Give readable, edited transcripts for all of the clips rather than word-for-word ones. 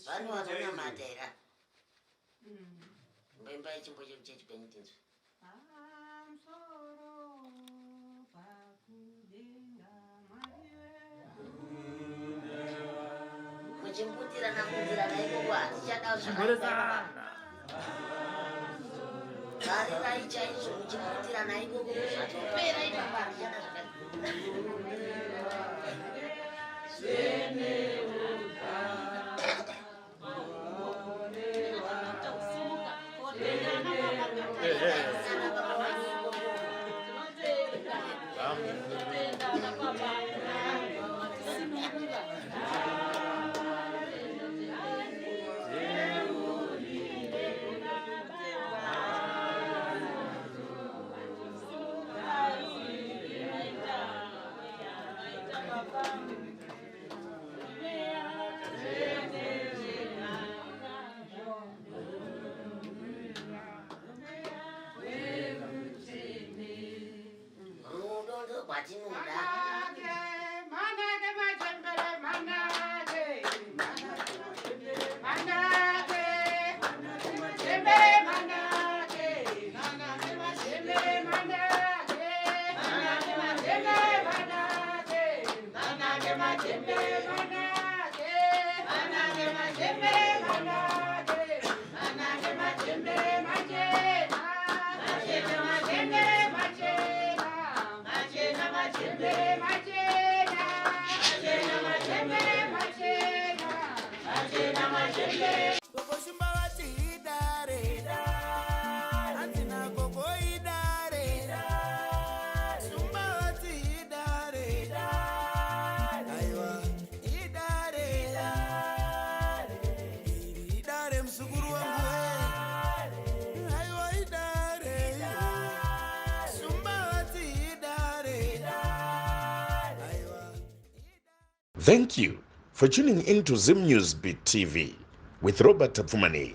Vanu vakana matera. Mbemba ichimbo chechi penitenzo. Muchimbutira na iko kwa tichada zvakaipa. Kare raichaizvo muchimbutira na iko kwa zvatopera ipapa tichada zvakaipa. Thank you for tuning in to Zim News Beat TV with Robert Tapfumani.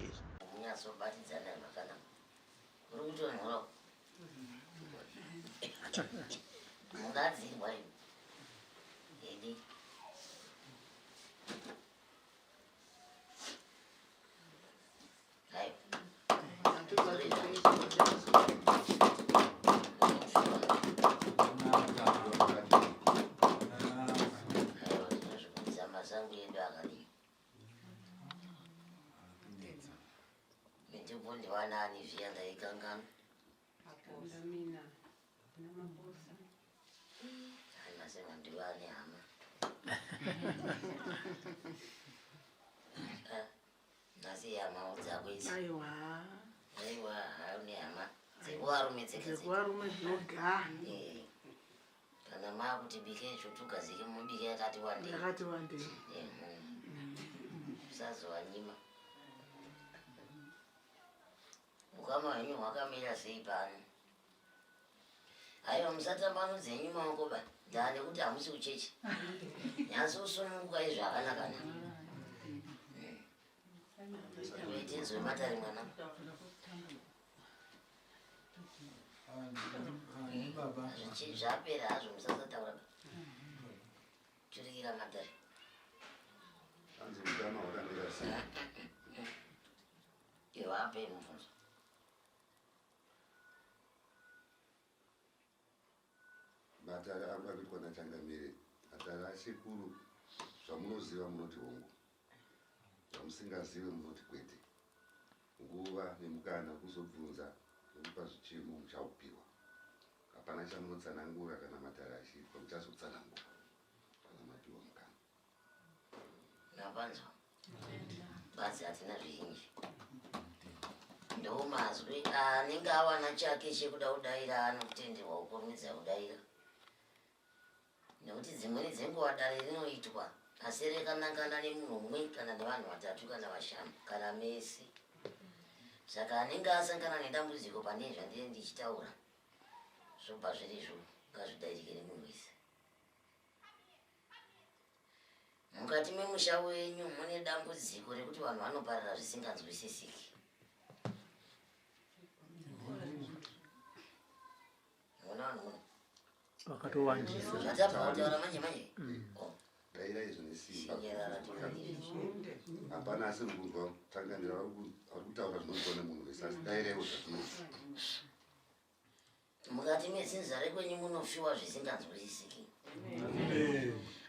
Ukama wenyu wakamira sei pano. Hayo musatambano dzenyu maokoba. Ndane kuti hamusi kuchechi. Nyaso usununguka izvakanaka na. Weitenzo matari mwana. Zvapera hazvo musasataura. Churikira matari. Iwape mubvunzo. Matara anga kuitwa Changamire. Matara sekuru zvamunoziva munoti hongu. Zvamusingazive munoti kwete. Nguva nemukana kuzobvunza nekupa zvichemo muchaupiwa. Hapana chamunotsanangura kana Matara achiitwa muchazotsanangura. Kana mapiwa mukana. Napanzwa. Basi hatina zvizhinji. Ndomazwi anenge awana chake chekuda kudaira anokutenderwa kukurumidza kudaira. Nekuti dzimweni dzenguva dare rinoitwa asi rekanangana nemunhu mumwe kana nevanhu vatatu kana vashanu kana mese. Saka anenge asangana nedambudziko pane zvandiri ndichitaura zvobva zvirizvo ngazvidairike nemunhu wese. Mukati memusha wenyu mune dambudziko rekuti vanhu vanoparara zvisinganzwisisiki. Wakatowandisa. Zvatapautaura manje manje. Daira izvo nesimba. Sinyerara tikaniri. hapana asi kunzwa tanganira ari kutaura zvinonzwa nemunhu wese asi dairewo zvatinozi mukati mezinza rekwenyu munofiwa zvisinganzwisisiki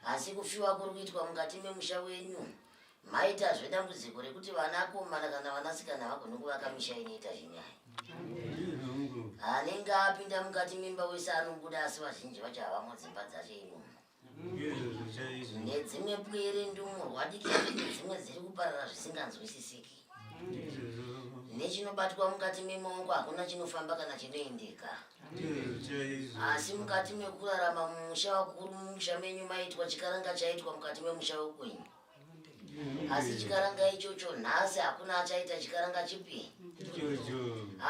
asi kufiwa kuri kuitwa mukati memusha wenyu maita zvedambudziko rekuti vanakomana kana vanasikana vagone kuvaka misha inoita zvinyaya anenge apinda mukati memba wese anobuda asi vazhinji vacho havamo dzimba dzacho imomo nedzimwe pwere ndumurwa diki dzimwe dziri kuparara zvisinganzwisisiki nechinobatwa mukati memaoko hakuna chinofamba kana chinoendeka asi mukati mekurarama mumusha wakuru mumusha menyu maitwa chikaranga chaitwa mukati memusha wekwenyu asi chikaranga ichocho nhasi hakuna achaita chikaranga chipi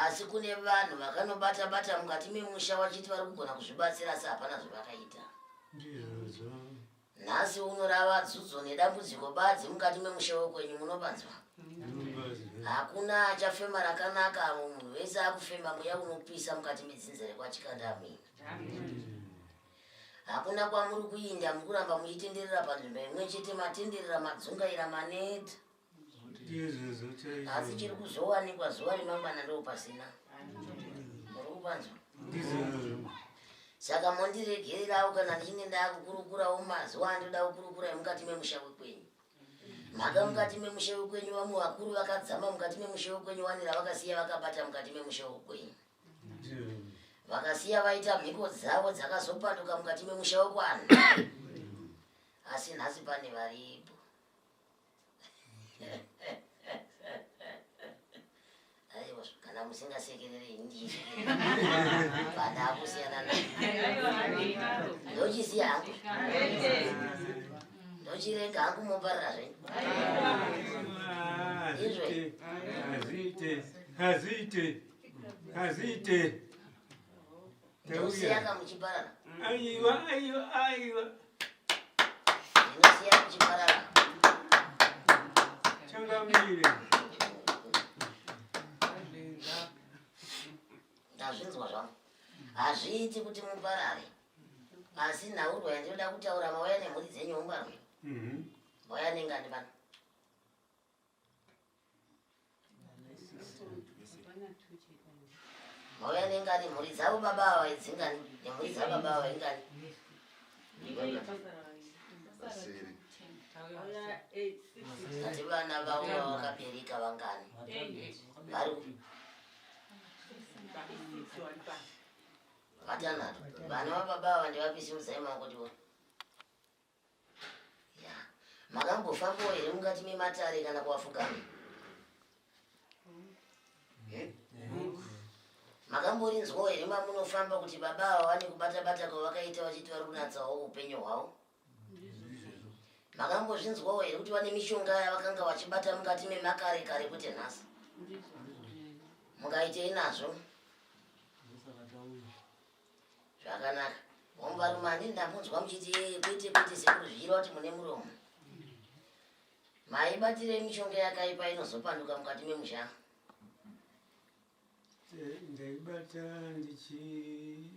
asi kune vanhu vakanobata-bata mukati memusha vachiti vari kugona kuzvibatsira asi hapana zvavakaita nhasi unorava dzudzo nedambudziko badzi mukati memusha wekwenyu munobanzwa hakuna achafema rakanaka munhu wese akufema mweya unopisa mukati medzinze rekwachikandamina hakuna kwamuri kuinda mukuramba muchitenderera panzvimbo imwe chete matenderera madzungaira maneta asi chiri kuzowanikwa zuva remangwana ndo pasina muri kupanzwa saka mondiregererawo kana ndichinge ndakukurukurawo mazuva andoda kukurukura mukati memusha wekwenyu mhaka mukati memusha wekwenyu vamwe vakuru vakadzama mukati memusha wekwenyu wanira vakasiya vakabata mukati memusha wekwenyu vakasiya vaita mhiko dzavo dzakazopanduka mukati memusha wekwanhu asi nhasi pane varipo aiwa kana musingasekererei ndii pana akusiyana na ndochisiya hangu ndochirega hangu moparira zvenyu izve hazite ndosiyaka muchiparara aiwa ndinosiya muchiparara changamire ndazvinzwa zvangu hazviiti kuti muparare asi nhaurwa yandinoda kutaura mauya nemhuri dzenyu mungwarwe mauya nengani pano mauya nengani mhuri dzavo baba ava dzingani nemhuri dzababa ava ingani vaseri ati vana vavo vakabereka vangani vari vatanhatu vana vababa ava ndevapisimusai makotiwo ya makambofambawo here mukati mematare kana kuwafugama makamborinzwawo here mamunofamba kuti baba ava vane kubata-bata kwavakaita vachiti vari kunatsawo upenyu hwavo makambozvinzwawo here kuti vane mishonga yavakanga vachibata mukati memakare-kare kuti nhasi mukaitei nazvo zvakanaka wamvarume andini ndambonzwa muchiti kwete sekuzviyira kuti mune muromo maibatire mishonga yakaipa inozopanduka mukati memusha ndaibata ndichizora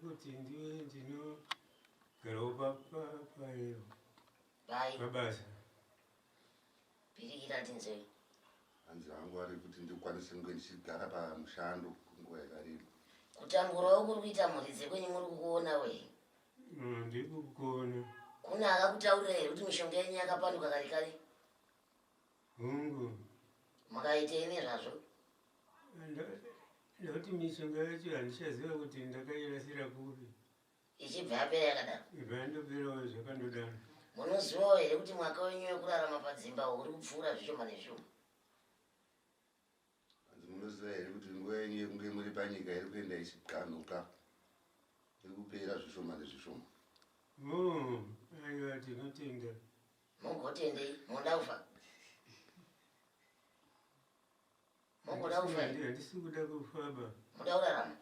kuti ndiwe ndinogarawo paero pai pabasa pirikira tinzei hanzi hangu ari kuti ndikwanise kunge ndichigara pamushando nguva yakareba kutamburawo kuri kuita mhuri dzekwenyu muri kukuona we ndiri kukuona kuna akakutaurira here kuti mishonga yenyu yakapanduka kare kare hungu makaitei nezvazvo ndauti mishonga yacho handichaziva kuti ndakairasira kupi ichibva yapera yakadaro ibandoperawo zvakandodaro munozivawo here kuti mwaka wenyu wekurarama padzimba uri kupfuura zvishoma nezvishoma hanzi munoziva here kuti nguva yenyu yekunge muri panyika iri kuenda ichiganuka iri kupera zvishoma nezvishoma aiwa tinotenda mugotendei munoda kufa mungoda kufa handisi kuda kufaba muda kurarama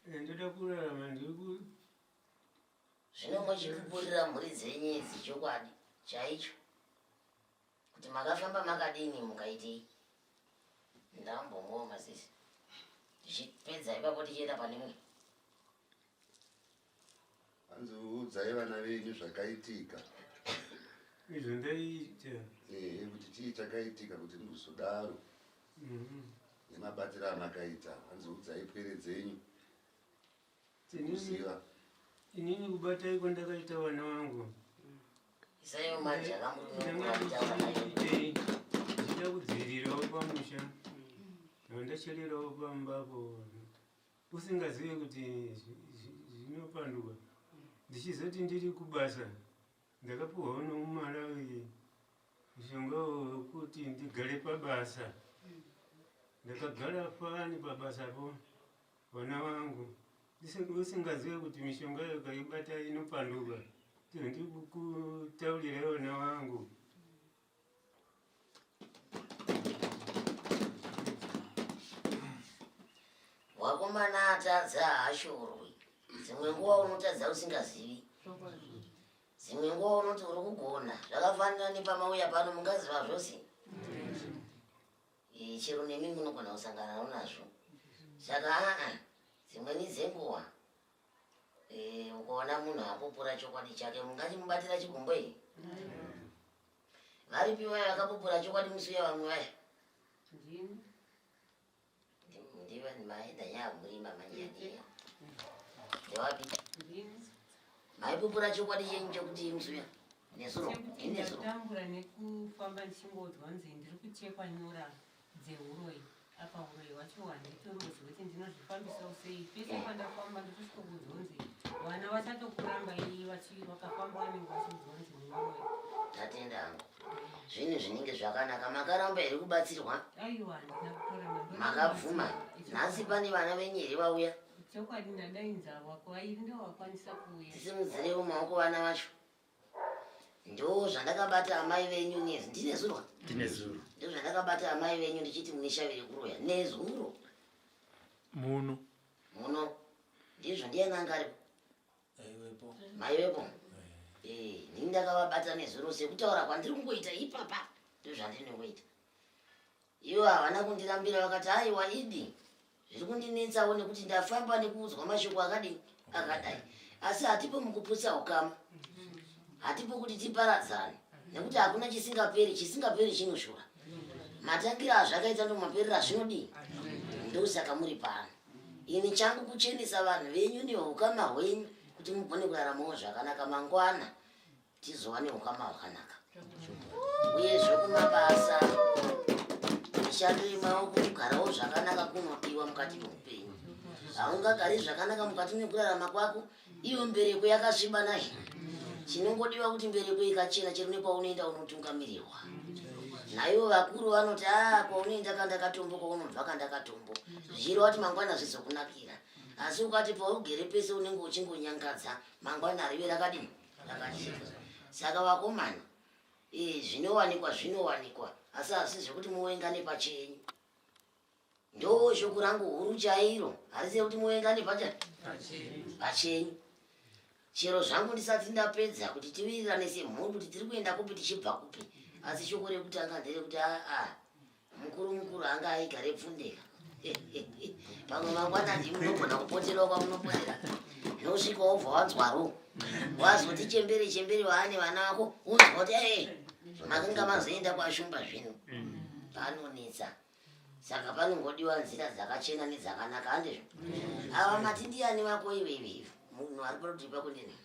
ndoda kurarama ndiri zvino muchikupurira mhuri dzenyu idzi chokwadi chaicho kuti makafamba makadini mukaitei ndambombowo masisi tichipedza ipapo tichienda pane mumwe hanzi udzai vana venyu zvakaitika izvo ndaita kuti chii chakaitika kuti ndizodaro nemabatiro amakaita anzoudzai pwere dzenyu kuziva inini kubata iko ndakaita vana vangu isayo majaka ndida kudzirirawo pamusha ndandachelerawo pambapo usingazive kuti zvinopanduka ndichizoti ndiri kubasa ndakapuhwawo nomumalawi mushonga wekuti ndigare pabasa ndakagara pani pabasapo vana vangu usingazive kuti mishonga yokaibata inopanduka ndikutaurira vana vangu wakomana atadza haashorwi dzimwe nguva unotadza usingazivi dzimwe nguva unoti uri kugona zvakafanira nepamauya pano mungaziva zvose chero nemi munogona kusangana nazvo saka dzimweni dzenguva ukaona munhu apupura chokwadi chake mungachimubatira chigumbo iyi varipi vaya vakapupura chokwadi musuya vamwe vaya ndiva maenda nyamurima manyadiya ndewapi maipupura chokwadi chenyu chekuti musuya nesuro tambura nekufamba ndichingodzwa nzi ndiri kuchekwa nyora dzeuroi apa uroi wacho wanditorudzi kuti ndinozvifambisa sei pese pandafamba ndikutosvikokudzwa nzi vana vachatokuramba vakafamba vanenge vachiudzwa nzi uroi tatenda hangu zvinhu zvinenge zvakanaka makaramba here kubatsirwa aiwa handina kutora makabvuma nhasi pane vana venyeri vauya chokwadi ndadainza wako vairi ndovakwanisa kuuya tisimudzirewo maoko vana vacho ndo zvandakabata amai venyu nezi ndine zuro ndo zvandakabata amai venyu ndichiti muneshavire kuroya nezuro muno ndizvo ndiyanangaripo mai vepo ndini ndakavabata nezuro sekutaura kwandiri kungoita ipapa ndo zvandinongoita ivo havana kundirambira vakati aiwa idi zviri kundinetsawo nekuti ndafamba nekuudzwa mashoko akadai asi hatipo mukuputsa ukama hatipo kuti tiparadzane nekuti hakuna chisingaperi chinoshora matangira azvakaita ndomaperera zvinodii ndosaka muri pano ini changu kuchenesa vanhu venyu neukama hwenyu kuti mugone kuraramawo zvakanaka mangwana tizova neukama hwakanaka uyezve kumabasa mishando yemaoko kugarawo zvakanaka kunodiwa mukati meupenyu haungagari zvakanaka mukati mekurarama kwako iyo mbereko yakasviba nayo chinongodiwa kuti mbereko ikachena chero nepaunoenda unotungamirirwa naivo vakuru vanoti kwaunoenda kandakatombo kwaunobva kandakatombo zvichireva kuti mangwana zvizokunakira asi ukati paugere pese unenge uchingonyangadza mangwana rive rakadini rakachena saka vakomana zvinowanikwa asi hasi zvekuti muengane pachenyu ndo shoko rangu huru chairo harisi kuti muengane pachenyu chero zvangu ndisati ndapedza kuti tiwirirane semhuri kuti tiri kuenda kupi tichibva kupi asi shoko rekutanga nderekuti mukuru anga aigare pfundeka pamwe mangwana ndimunogona kupoterawo kwamunopotera nosvika wobva wanzwaro wazoti chembere waane vana vako unzwa kuti makanga mazoenda kwashumba zvino panonetsa saka panongodiwa nzira dzakachena nedzakanaka handizvo ava mati ndiani vako iveiveivi munhu ari parutivi pako ndini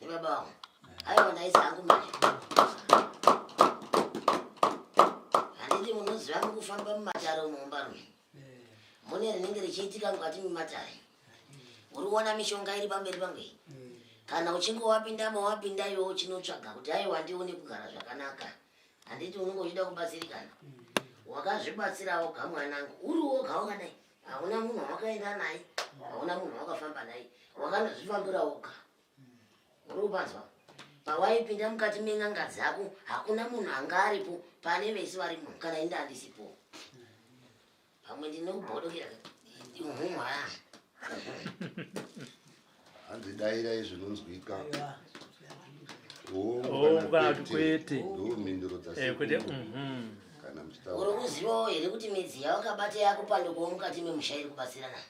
ibaba wangu aiwa ndaisi hangu manje handiti munoziva mukufamba mumatare umoumbarume mune rinenge richiitika mukati mematare uri kuona mishonga iri pamberi pangei kana uchinge wapinda iwo chinotsvaga kuti aiwa ndione kugara zvakanaka handiti unenge uchida kubatsirikana wakazvibatsirawo gamwanangu uriwo gawangadai hauna munhu wakaenda naye hauna munhu wakafamba naye wakanozvifambira woga uri kupanzwa pawaipinda mukati men'anga dzako hakuna munhu anga aripo pane vese varimo kana inde handisipo pamwe ndinokubhodokera uhumwa hanzidairai zvinonzwika kana kwete ndomhinduro kwete kana uri kuzivawo here kuti midzi yawakabata yakupandukawo mukati memusha iri kubatsirana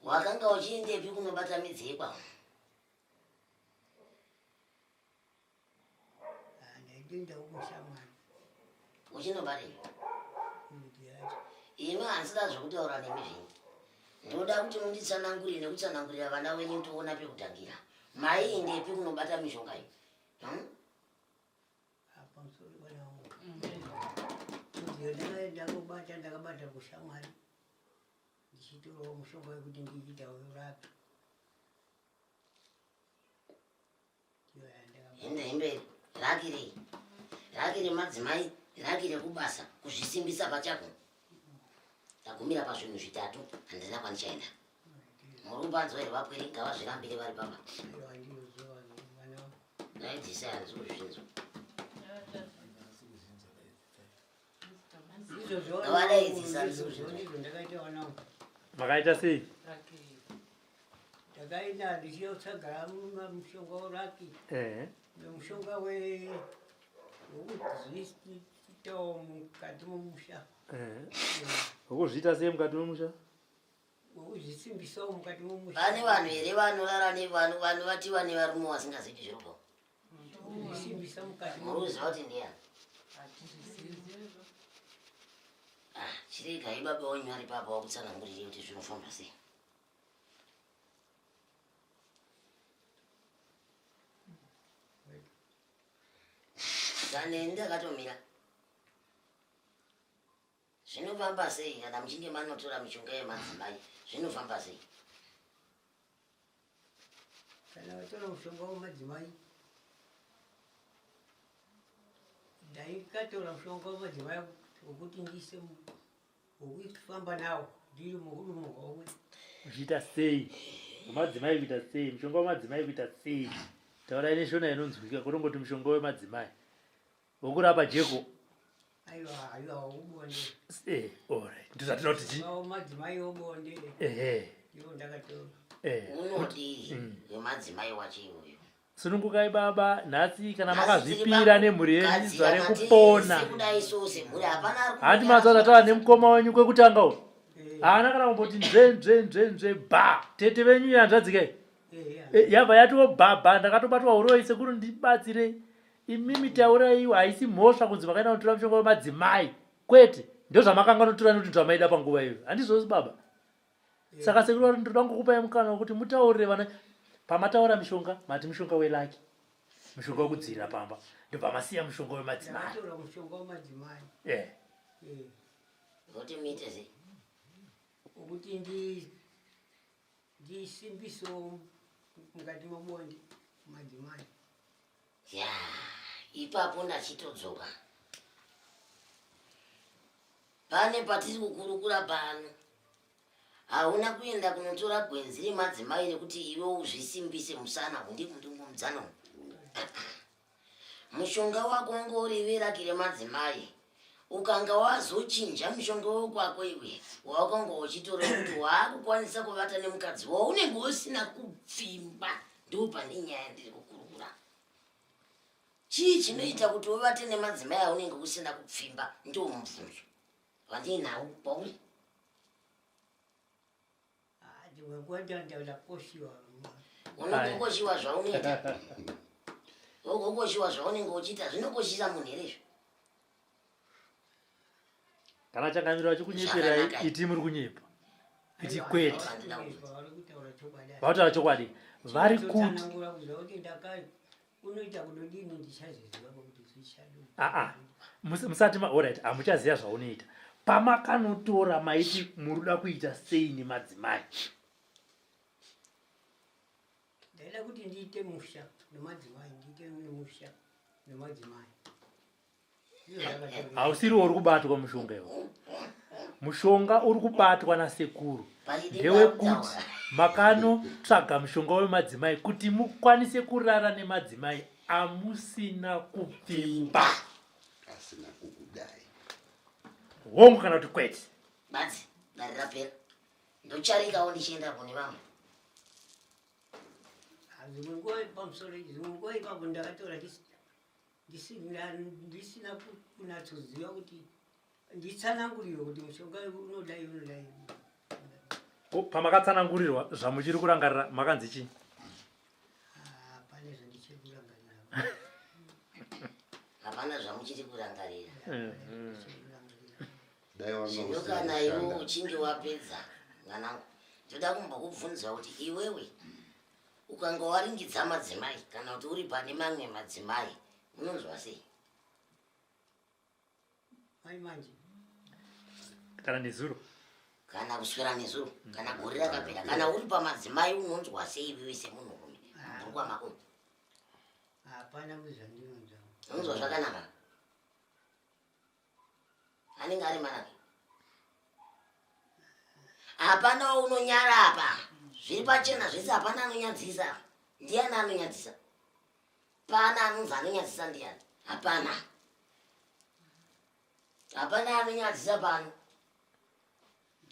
wakanga uchiendepi kunobata midzi yekwavo ndinda umushamwari uchinobari ndiyacho imi hansida zvokutaura nemi zvino ndoda kuti munditsanangurire nekutsanangurira vana venyu toona pekutangira maindepi kunobata mishonga iyi pamusoro bwana wangu ndiyo ndakabata kushamwari ndichitorawo mushonga wekuti ndichita urapi ende imberi rakire madzimai rakire kubasa kuzvisimbisa pachako tagumira pazvinhu zvitatu handina kwanichaenda muri kupanzwa here vapweri ngavazvirambire vari papa naidzisa hanzi kuzvinzwa ngavadaidzisa handisi kuzvinzwa ndakaita wanangu makaita sei ndakaenda ndichiyotsagara mushonga uraki nemushonga wekuzviitawo mukati momusha wokuzviita sei mukati momusha wekuzvisimbisawo mukati momusha pane vanhu here vanorara nevanhu vativa nevarume vasingazivi zviropo kuzvisimbisa mukati muruziva kuti ndiyani chiregai baba wenyu ari papa wakutsanangurire kuti zvinofamba sei zaneni ndakatomira zvinofamba sei kana muchinge manotora mishonga yemadzimai zvinofamba sei kana watora mushonga wemadzimai ndaikatora mushonga wemadzimai wekuti ndise wekufamba nawo ndiri murume homwe zviita sei wemadzimai kuita sei mushonga wemadzimai kuita sei taurai neshona inonzwika kurongoti mushonga wemadzimai wokurapa jeko aiwa ubonde alright ndozvatinoti madzimai obonde ivo ndakatora unodii wemadzimai wacho iwoyo sunungukai baba nhasi kana makazvipira nemhuri yenyu zuva rekupona handi mazaza tava nemukoma wenyu kwekutanga uyu haana kana kumboti nzve bha tete venyu yanzvadzikai yabva yatiwo bhabha ndakatobatwa uroi sekuru ndibatsirei imimi tauraiwa haisi mhosva kunzi makaenda kunotora mushonga wemadzimai kwete ndozvamakanga notora nekuti zvamaida panguva iyo handizozi baba saka sekuru ndoda ngokupai mukana wekuti mutaurire vana pamataura mishonga mati mushonga welaki mushonga wekudzira pamba ndobva masiya mushonga wemadzimai mushonga wemadzimai kuti muite sei ukuthi ndisimbiso mukati mobonde madzimai ya ipapo ndachitodzoka pane patiri kukurukura pano hauna kuenda kunotora gwenzi remadzimai rekuti iwe uzvisimbise musana undi mundungomudzano mushonga wako wanga uri raki remadzimai ukanga wazochinja mushonga wekwako iwe wakanga uchitora kuti waakukwanisa kuvata nemukadzi waunenge usina kupfimba ndo pane nyaya ndiri kukurukura chii chinoita kuti uvate nemadzimai aunenge usina kupfimba ndo mubvunzo wandinawo pauri unokoshiwa zvaunoita ogokoshiwa zvaunenge uchiita zvinokoshisa munhu herezvo kana changamiro vachikunyeperai iti muri kunyepa iti kwete vautaura chokwadi vari kuti musati alright hamuchaziva zvaunoita pamakanotora maiti muruda kuita sei nemadzimai ndaida kuti ndiite musha nemadzimai ndiite musha nemadzimai hausiriwo uri kubatwa mushonga iwo mushonga uri kubatwa nasekuru ndewekuti makanotsvaga mushonga wemadzimai kuti mukwanise kurara nemadzimai amusina kupfimba asina kukudai hongu kana kuti kwete badzi dare rapera ndocharikawo ndichienda kune vamwe zvimwe nguva pamusoro zvimwe nguva ipapo ndakatora ndisina kunatsoziva kuti nditsanangurirwe kuti mushonga unodai pamakatsanangurirwa zvamuchiri kurangarira makanzi chii pane zvandichiri kurangarira hapana hamuchiti kurangarira dai wanga zvino usina kana iwe kushanda. uchinge wapedza mwanangu toda kumbokubvunza kuti iwewe ukanga waringidza madzimai kana kuti uri pane mamwe madzimai unonzwa sei Mai manje. kana nezuro kana kuswera nezuro kana gore rakapera kana uri pamadzimai unonzwa sei iwewe semunhurume uri kwamakumi Hapana kuzandinonza. unonzwa zvakanaka anenge ari manake hapana unonyarapa zviri pachena zvese hapana anonyadzisa ndiani anonyadzisa pana anonzi anonyadzisa ndiani hapana hapana anonyadzisa pano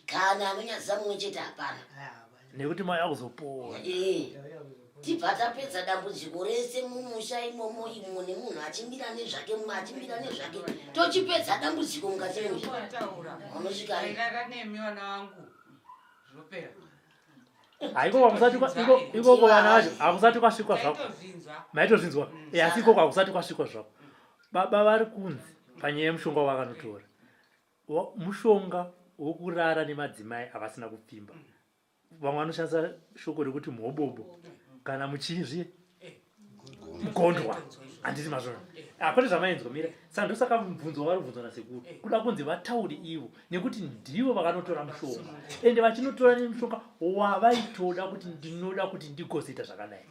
kana anonyadzisa mumwe chete hapana nekuti mai akuzopoa tibva tapedza dambudziko rese mumusha imomo imo nemunhu achimbira nezvake mumwe achimbira nezvake tochipedza dambudziko mukati memusha unosvika nemiwana wangu zvopera ikoko vana vacho hakusati kwasvikwa zvako maitozvinzwa asi ikoko hakusati kwasvikwa zvako baba vari kunzi panyaya yemushonga wakanotora mushonga wokurara nemadzimai havasina kupfimba vamwe vanoshandisa shoko rekuti mhobobo kana muchizvi mugondwa handiti mazvona hakune zvamainzwa mira saka ndosaka mubvunzo wavari kubvunzwa nasekuru kuda kunzi vatauri ivo nekuti ndivo vakanotora mushonga ende vachinotora nemushonga wavaitoda kuti ndinoda kuti ndigozoita zvakanaka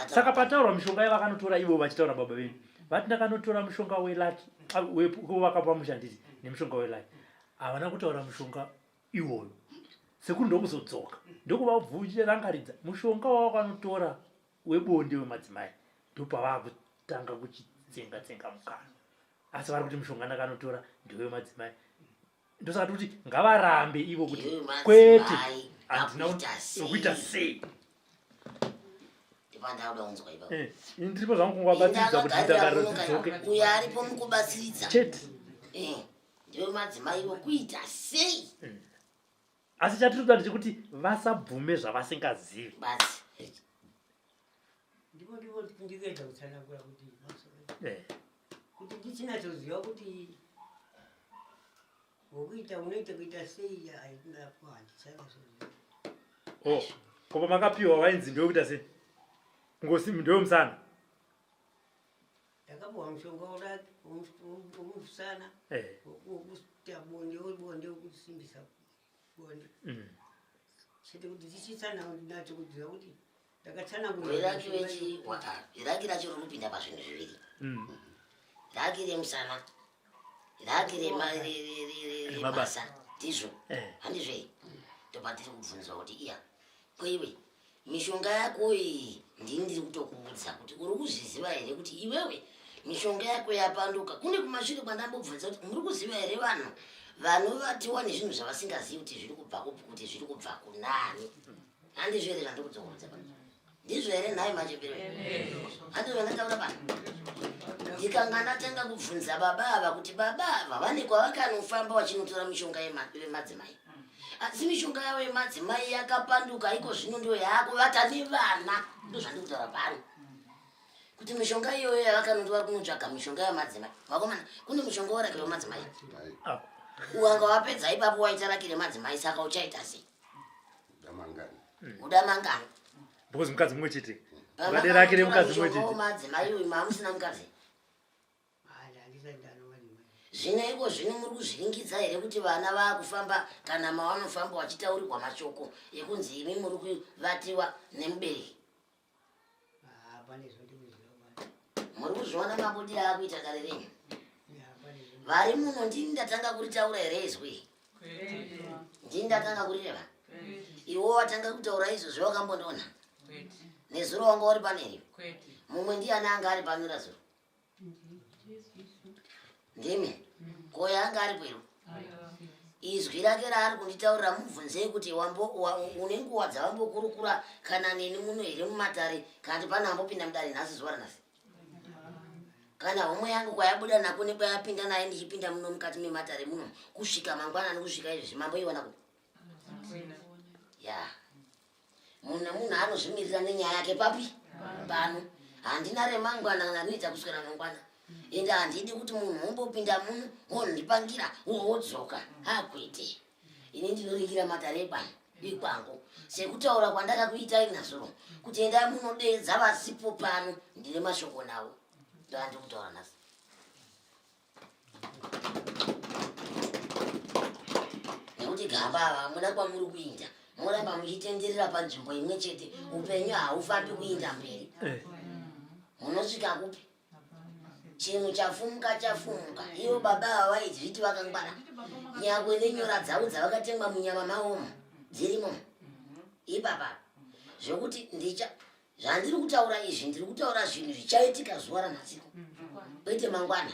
saka pataurwa mishonga yavakanotora ivo vachitaura baba venyu vati ndakanotora mushonga welaki wevakapa mushandisi nemushonga welaki havana kutaura mushonga iwoyo sekuru ndokuzodzoka ndokuvabvuchirangaridza mushonga wavakanotora webonde wemadzimai ndopavakutanga kuchitsenga-tsenga mukana asi vari kuti mushonga ndakanotora ndewemadzimai ndosaka kuti ngavarambe ivo kuti kwete handina wekuita sei ndiripo zvangu kungovabatsiridza kuti ndakariro dzidzoke uyo aripo mukubatsiridza chete ndewemadzimai ivo kuita sei asi chatiriuda ndechekuti vasabvume zvavasingazivi basi Ndipo ndikuedza kutsanangura kuti kuti ndichinatsoziva kuti wokuita unoita kuita sei haingapo handichanatsoziva. kopa makapiwa wainzi ndewekuita sei ngosimi ndewemusana Ndakapuwa mushonga womusana wokuita bonde wokusimbisa bonde. Chete kuti ndichitsanangura kudziva kuti iraki racho rinopinda pazvinhu zviviri raki remusana raki remabasa ndizvo handizvei topatiri kubvunzwa kuti iya kweiwe mishonga yako iyi ndini ndiri kutokuudza kuti uri kuzviziva here kuti iwewe mishonga yako yapanduka kune kumashure kwandambobvunza kuti muri kuziva here vanhu vanovatiwa nezvinhu zvavasingazivi kuti zviri kubva kunani handizvo here zvandikudzokorodza pano ndizvo here nhaye machembero handizvo ndataura pano ndikanga ndatanga kubvunza baba ava kuti baba ava vane kwavakanofamba vachinotora mishonga yemadzimai asi mishonga yavo yemadzimai yakapanduka iko zvino ndiyo yaakuvata nevana ndo zvandikutaura pano kuti mishonga iyoyo yavakanondiva kunotsvaga mishonga yemadzimai vakomana kune mishonga worakire wemadzimai uwanga wapedza ipapo waita rakire madzimai saka uchaita sei uda mangani because mukadzi mumwe chete ukaderakire mukadzi mumwe chete madzimai uyu mamusina mukadzi zvino iko zvino muri kuzviringidza here kuti vana vaakufamba kana mavanofamba vachitaurirwa mashoko ekunzi imi muri kuvatiwa nemubereki muri kuzviona mabudi aakuita dare renyu vari muno ndini ndatanga kuritaura here izwi ndini ndatanga kurireva iwo watanga kutaura izvozvo wakambondiona nezuro wanga uri paneri mumwe ndiani anga ari panora zuro ndimi koya anga ari pweru izwi rake raari kunditaurira mubvunzei kuti une nguva dzavambokurukura kana neni muno here mumatare kandi pana ambopinda mudare nhasi zuva ranhasi kana homwe yangu kwayabuda nako nekwayapinda naye ndichipinda muno mukati mematare muno kusvika mangwanani kusvika izvi mamboiwana kuti ya munhu anozvimirira nenyaya yake papi pano handina remangwana rinoita kuswera mangwana ende handidi kuti munhu wombopinda muno wondipangira wodzoka hakwete. Ini ndinoringira matarebani ikwangu sekutaura kwandakakuitai nasoro kuti endai munodedza vasipo pano ndine mashoko nawo ndandikutaura naso. Nekuti gamba ava muna kwamuri kuinda muramba muchitenderera panzvimbo imwe chete upenyu haufambi kuinda mberi. Munosvika kupi? Chinhu chafumuka ivo baba ava vaizviti vakangwara nyangwe nenyora dzavo dzavakatengwa munyama mavomo dzirimo ipapa zvokuti zvandiri kutaura izvi ndiri kutaura zvinhu zvichaitika zuva ranhasiko kwete mangwana.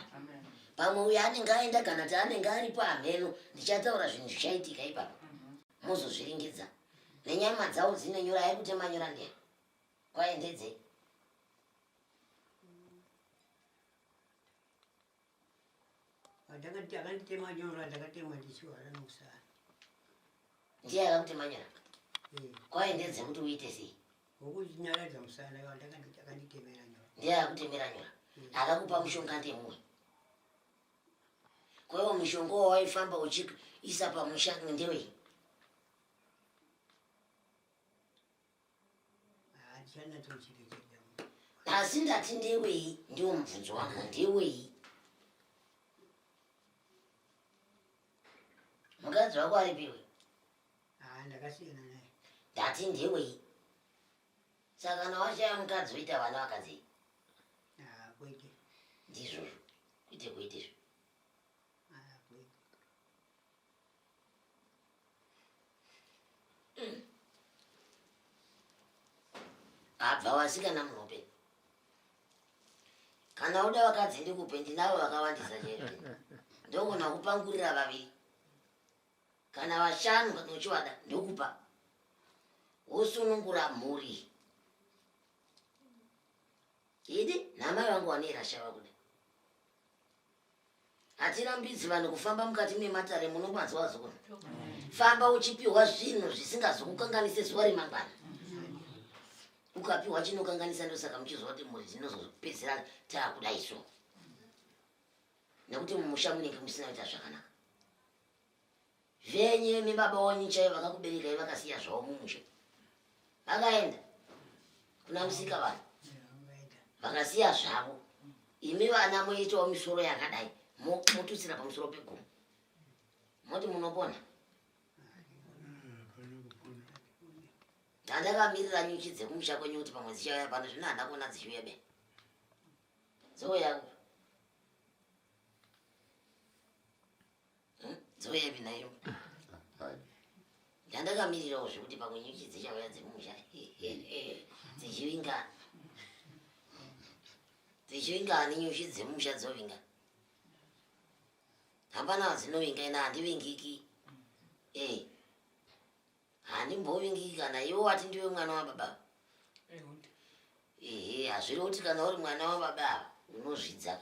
Pamwe uyo anenge aenda kana kuti anenge ari pamheno ndichataura zvinhu zvichaitika ipapa muzozviringidza nenyama dzavo dzine nyora aikutema nyora ndiya kwaendedzei. Akanditema nyora ndakatemwa ndichiwara nomusana. Ndiye akakutema nyora? Kwaendedze kuti uite sei? Wokuchinyaradza musana akanditemera nyora. Ndiye akakutemera nyora? Akakupa mushonga ndemumwe? Kwaiwo mushonga wawaifamba uchiisa pamusha ndewei? Asi ndati ndewei ndiwo mubvunzo wangu ndewei? Mukadzi wako aripiwe? Ndakasiyana naye. Ndati ndewei? Saka kana washaya mukadzi woita vana vakadzei? Kwete. Ndizvozvo kuite kuitezvo. Abva wasikana munope. Kana uda vakadzi ndikupe ndinavo vakawandisa chaizvo. Ndogona kupangurira vaviri. Kana vashanu nochivada ndokupa. Wosunungura mhuri. Idi namai vangu vanerasha vakuda. Hatina mbidzi vanhu kufamba mukati mematare munobanza wazokona. Famba uchipiwa zvinhu zvisingazokukanganise zuva remangwana. Ukapiwa chinokanganisa ndosaka muchizoti mhuri dzinozopedzerana taakudai so. Nekuti mumusha munenge musina kuita zvakanaka. Venye nebaba wanyu chaivo vakakuberekai vakasiya zvavo mumusha. Vakaenda kuna musika vanhu. Vakasiya zvavo. Imi vana moitawo misoro yakadai. Motutsira pamusoro pegumi. Moti munopona. Ndandakamirira nyuchi dzekumusha kwenyu kuti pamwe dzichauya pano zvino handakona dzichiuya be. Dzouya. Dzouya binayo. Ndandakamirirawo zvekuti pamwe nyuchi dzichauya dzemumusha. Dzichivinga. Dzichivinga nenyuchi dzemumusha dzovinga. Hapana dzinovinga ina handivingiki. Handimbovingi kana iwo wati ndiwe mwana wababa. Hazviri kuti kana uri mwana wababa unozvidza.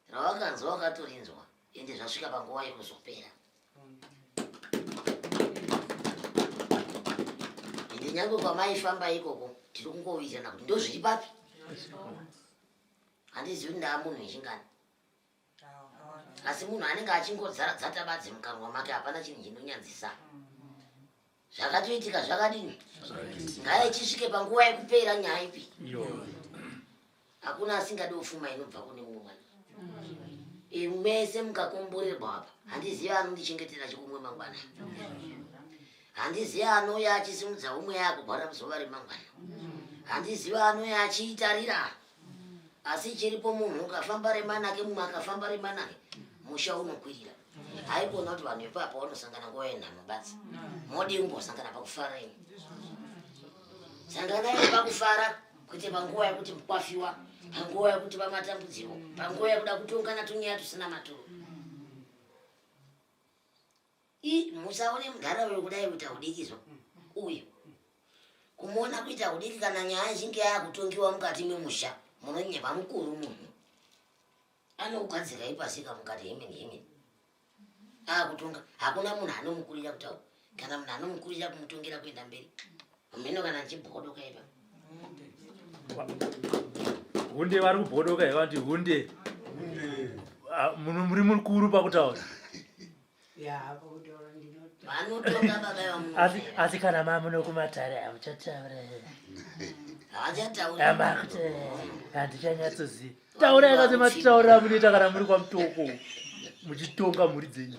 Rawakanzwa wakatorinzwa ende zvasvika panguva yekuzopera. Ende nyange kwamaifamba ikoko tiri kungowirirana kuti ndozviri papi. Handizivi kuti ndaa munhu wechingani. Asi munhu anenge achingodzata badzi mukanwa make hapana chinhu chinonyanzisa. Zvakatoitika zvakadini? Ngaichisvike panguva yekupera nyaya ipi? Hakuna asingade ufuma inobva kune mumwe mwana. Mese mukakomborerwa apa. Handizivi anondichengetera chikumwe mangwana. Handizivi anouya achisimudza umwe yakugwara muzuva remangwana. Handizivi anouya achiitarira. Asi chiripo munhu ukafamba remanake mumwe akafamba remanake musha unokwirira. Haikona kuti vanhu ipapa vanosangana nguva yenhamo basi. Modi umbosangana pakufara imi. Sanganai pakufara kuti panguva yekuti mukwafiwa, panguva yekuti pamatambudziko, panguva yekuda kutongana tunyaya tusina maturo. Musaone munharaunda kudai kuita udikizo. Uyu kumuona kuita udiki kana nyaya zhinge yakutongiwa mukati memusha munonyeba mukuru munhu. Anogadzira ipasika mukati hemeni. Kutonga hakuna munhu anomukurira kutaura kana munhu anomukurira kumutongera kuenda mberi. Mheno kana nchibhodo kaipa. hunde vari kubhodoka ivanti hunde muri mukuru pakutaura vanotonga baba asi kana mamunokumatare hamuchataura havachatauri handichanyatsozii taurai kasi matitaurira munoita kana muri kwamutoko muchitonga mhuri dzenyu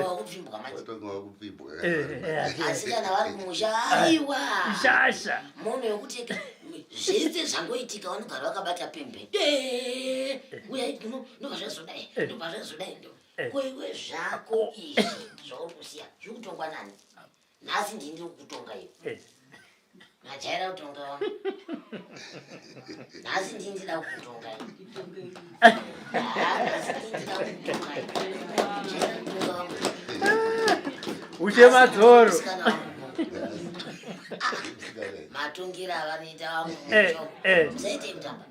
wakupfimbwa asi kana vari kumusha aiwa shasha munhu wekuti zvese zvangoitika vanogara vakabata pembe uyai ndobva zvazodai ndobva zvazodai koiwe zvako izvi zvauri kusiya zviri kutongwa nani nhasi ndini kutonga iwe najaira kutonga wangu nhasi ndini ndida kutonga iwe nhasi ndini ndida kutonga iwe ushe madzoro matongira avanoita vangu musaite kutamba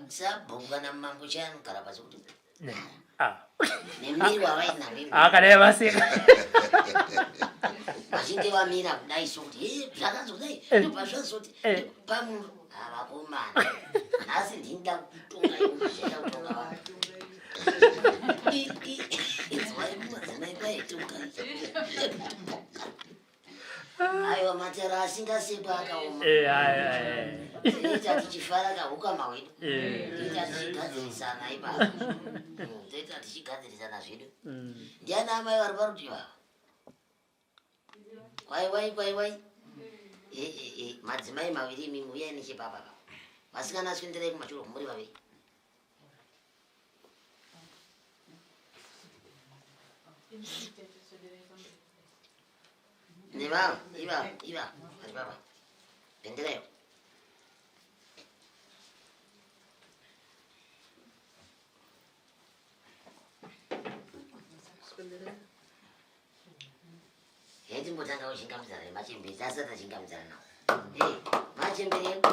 sabhuka namambo chaanogara pasi kuti nemiri wavainavii kana yavaseka vachinge vamira kudai sokuti zvakazodai ndobva zvazoti pamunhu havakomana nhasi ndinida kutonga iuzvaita kutonga vangu aiwa matara asingasekwa akaoma toita tichifara kahuka mahwedu toita tichigadzirisana ipapo toita tichigadzirisana zvedu ndiana amai vari parutivi ava kwaiwai madzimai maviri imimi uyai nechepapapa vasikana swinderai kumashure kumuri vaviri nevavo iva vari papa penderayo hetimbotanga uchingamudzana nemachembezi asati achingamudzana nawo machembereko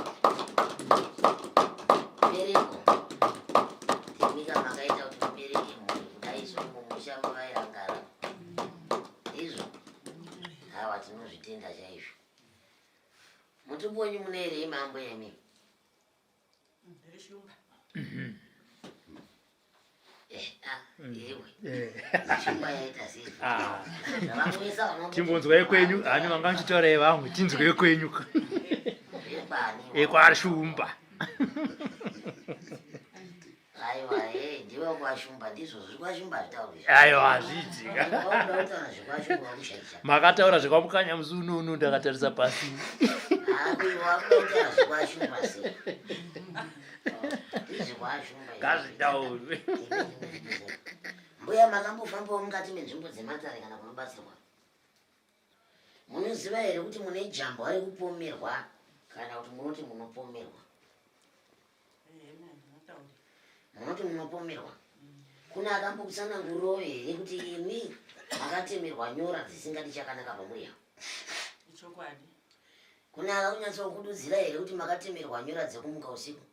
bereko temika makaita kuti mubereke mhuri kudaiso mumusha mavairangara izvo hawa tinozvitenda chaizvo mutumbi wenyu mune here imambo yemi shumba yaita sei timbonzwai kwenyu hani vanga muchitaurai vamwe tinzwei kwenyu kwari shumba aiwa ndiwe kwashumba ndizvo zviri kwashumba zvitauri aiwa hazviitika zvikwashumba wakushaisha makataura zvekwamukanya musi ununu ndakatarisa pasi wakudautaura zvikwashumba sei izvikwashumba ngazvitaurwe mbuya makambofambawo mukati menzvimbo dzematare kana kunobatsirwa munoziva here kuti mune jambo ari kupomerwa kana kuti munoti munopomerwa munoti munopomerwa kuna akambokutsananguriro here kuti imi makatemerwa nyora dzisingadi chakanaka pamuri yavo kuna akakunyatsokududzira here kuti makatemerwa nyora dzekumuka usiku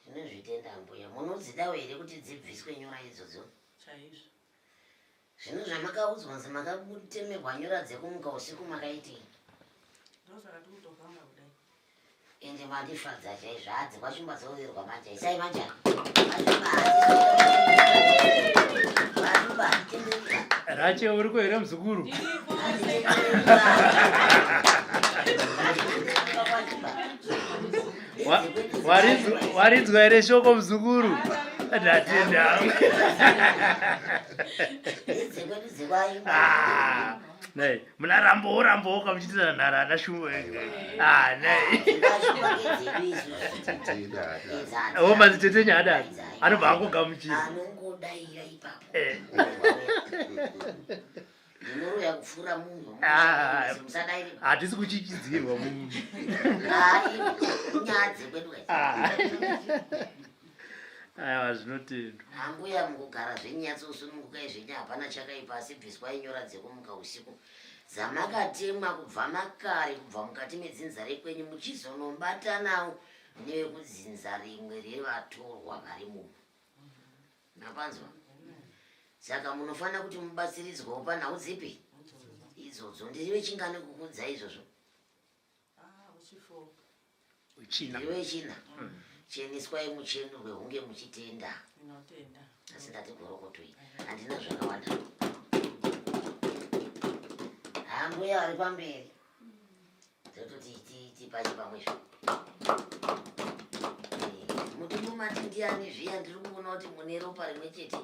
tinozvitenda mbuya munodzidawo here kuti dzibviswe nyora idzodzo zvino zvamakaudzwa nzi makatemerwa nyora dzekumuka usiku makaitei ende mandifadza chaizvo hadzi kwashumba dzourerwa manja isai manja rache uri kuhere muzukuru warinzwa here shoko muzukuru ndatenda nei muna rambowo kamuchiitira nhara ana shumba nei o madzitete adani anobva angogamuchira anongodaira ipapo ndinoruya kupfuura munhu musadairi hatisi kuchichidzirwa munhu nyaya dzekwedu aiwa zvinotendwa hanguya mukugara zvenyatsosunungukai zvenye hapana chakaipa asi bviswai nyora dzekumuka usiku dzamakatemwa kubva makare kubva mukati medzinza rekwenyu muchizonobatanawo nevekudzinza rimwe revatorwa vari muno napanzwa saka munofanira kuti mubatsiridzwewo panhau dzipi idzodzo ndirive chingani kukudza izvozvo chifo wechina ndiwe china cheniswai muchenurwe hunge muchitenda inotenda asi ndati gorokotoi handina zvakawanda hambuya ari pamberi tototi tipache pamwezvo mutimumati ndiani zviya ndiri kuona kuti mune ropa rimwe chete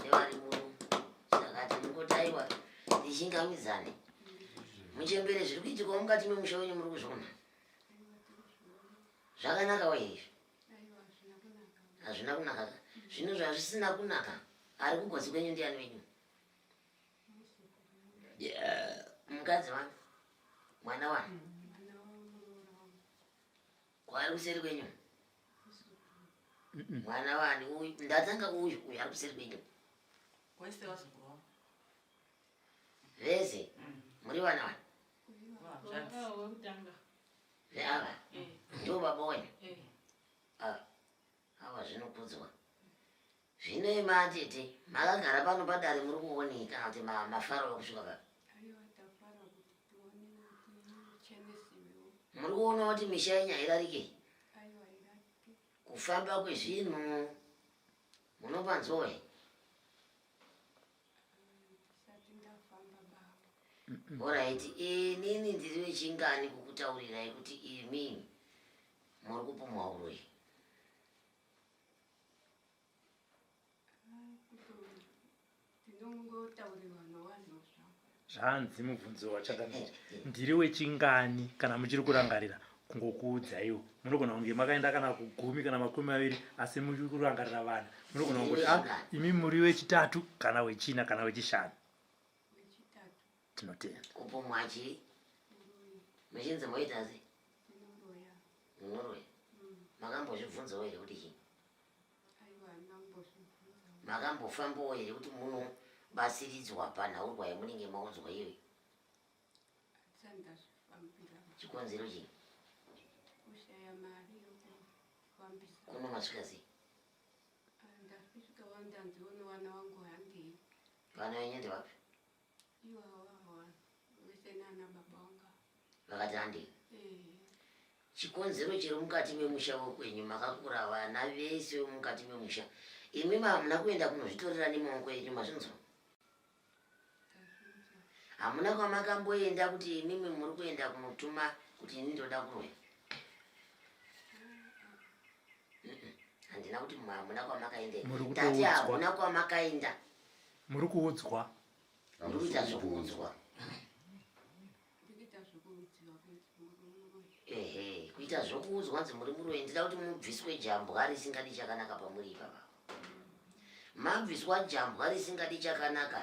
nevari muno saka tinongotaiwa tichingamidzane muchembere zviri kuitikwa mukati memusha wenyu muri kuzviona zvakanaka wa izvi hazvina kunaka zvino zvazvisina kunaka ari kugotsi kwenyu ndiani wenyu mukadzi wanu mwana wanu kwari kuseri kwenyu mwana wani uyu ndatanga uyu ari kuseri kwenyu wese wazukuru vese muri vana wani veava ndo baba wenyu awa zvinokudzwa zvino imatete makagara pano padare muri kuonei kana kuti mafaro ekusvika pa muri kuona kuti misha yenyu hairarike kufamba kwezvinhu munopanzwe oraiti inini ndiri wechingani kukutaurirai kuti imi muri kupumwa uroi zvanzi mubvunzo wachakanira ndiri wechingani kana muchiri kurangarira kungokuudzaiwo munogona kunge makaenda kana ku10 kana 20 asi muri kurangarira vanhu munogona kungoti imi muri wechitatu kana wechina kana wechishanu tinotenda kupumwa chii muchinzi moita sei munoroya makambozvibvunzawo here kuti chii makambofambawo here kuti munobasiridzwa panhaurwa yamunenge maunzwa iyoyo chikonzero chii kuno masvika sei vana venyu ndevapi vakati handei chikonzero chiri mukati memusha wekwenyu makakura vana vese vemukati memusha imi hamuna kuenda kunozvitorera nemaoko enyu mazvinzwa hamuna kwamakamboenda kuti imimi muri kuenda kunotuma kuti ini ndoda kuroya handina kuti hamuna kwamakaenda tati hamuna kwamakaenda muri kuudzwa muri kuita zvokuudzwa ehe kuita zvokuudzwa nzi muri muroyi ndida kuti mubviswe jambwa risingadi chakanaka pamuri ipapa mabviswa jambwa risingadi chakanaka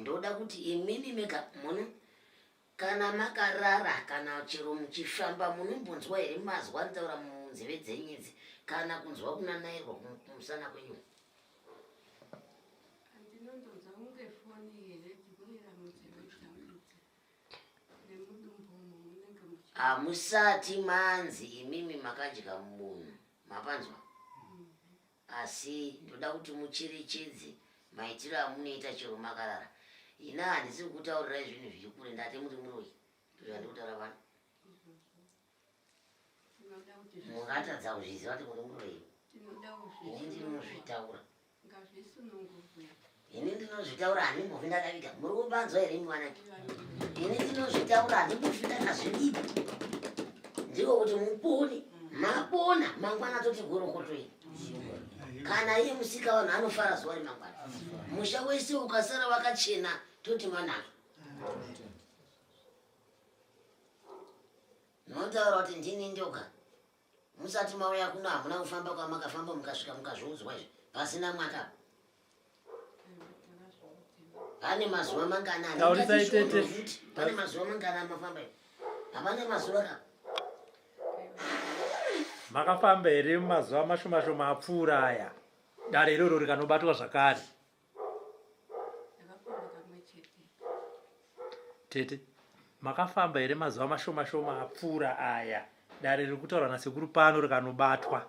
ndoda kuti imimi mega muno kana makarara kana chero muchifamba munombonzwa here mazwa ntaura munzeve dzenyidzi kana kunzwa kunanairwa kumusana kwenyu hamusati manzi imimi makadya munhu mapanzwa asi ndoda kuti mucherechedze maitiro amunoita chero makarara ina handisi kutaurirai zvinhu zviri kure ndati muri muroyi ndozvandi kutaura pano mungatadza kuzviziva kuti muri muroyi ini ndinozvitaura ini ndinozvitaura handimbovi ndakavita muri kupanzwa here imi vanaki ini ndinozvitaura handimbovi ndakazvidipa ndiko kuti mupone mapona mangwana toti gorokotoi kana iye musika vanhu anofara zuva remangwana musha wese ukasara wakachena toti manaka notaura kuti ndini ndoga musati mauya kuno hamuna kufamba kwamakafamba mukasvika mukazviudzwa izvi pasina mwaka pane mazuva manganani pane mazuva manganani mafamba ivi hapane mazuva ka makafamba here mazuva mashoma apfuura aya dare iroro rikanobatwa zvakare tete makafamba here mazuva mashoma apfuura aya dare riri kutaurwa nasekuru pano rikanobatwa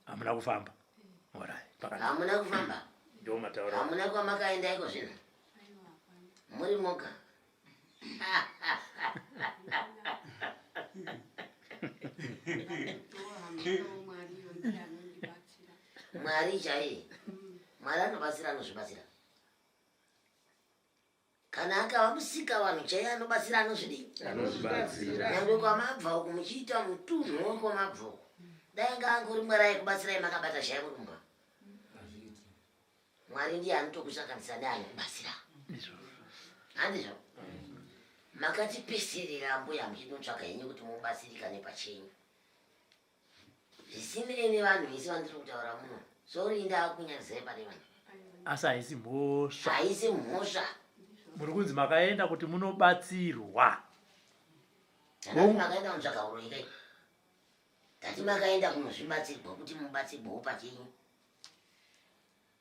hamuna kufamba hamuna kufamba ndo mataura hamuna kwamakaenda iko zvino muri moga Mwari chai Mwari anobatsira anozvibatsira kana akava musika vanhu chai anobatsira anozvidii nyangwe kwamabva uku muchiita mutunhu wekwamabva uku dai ngaangori Mwari aikubatsirai makabata shai murumba Mwari ndiye anotokusanganisa neanokubatsira handizvo makatipeserera mbuya muchinotsvaka henyu kuti mubatsirikane pachenyu zvisinei nevanhu vese vandiri kutaura muno sori ndaakunyadzisai pane vanhu asi haisi mhosva haisi mhosva muri kunzi makaenda kuti munobatsirwa Tati makaenda kunotsvaka uroyi kai tati makaenda kunozvibatsirwa kuti mubatsirwawo pachenyu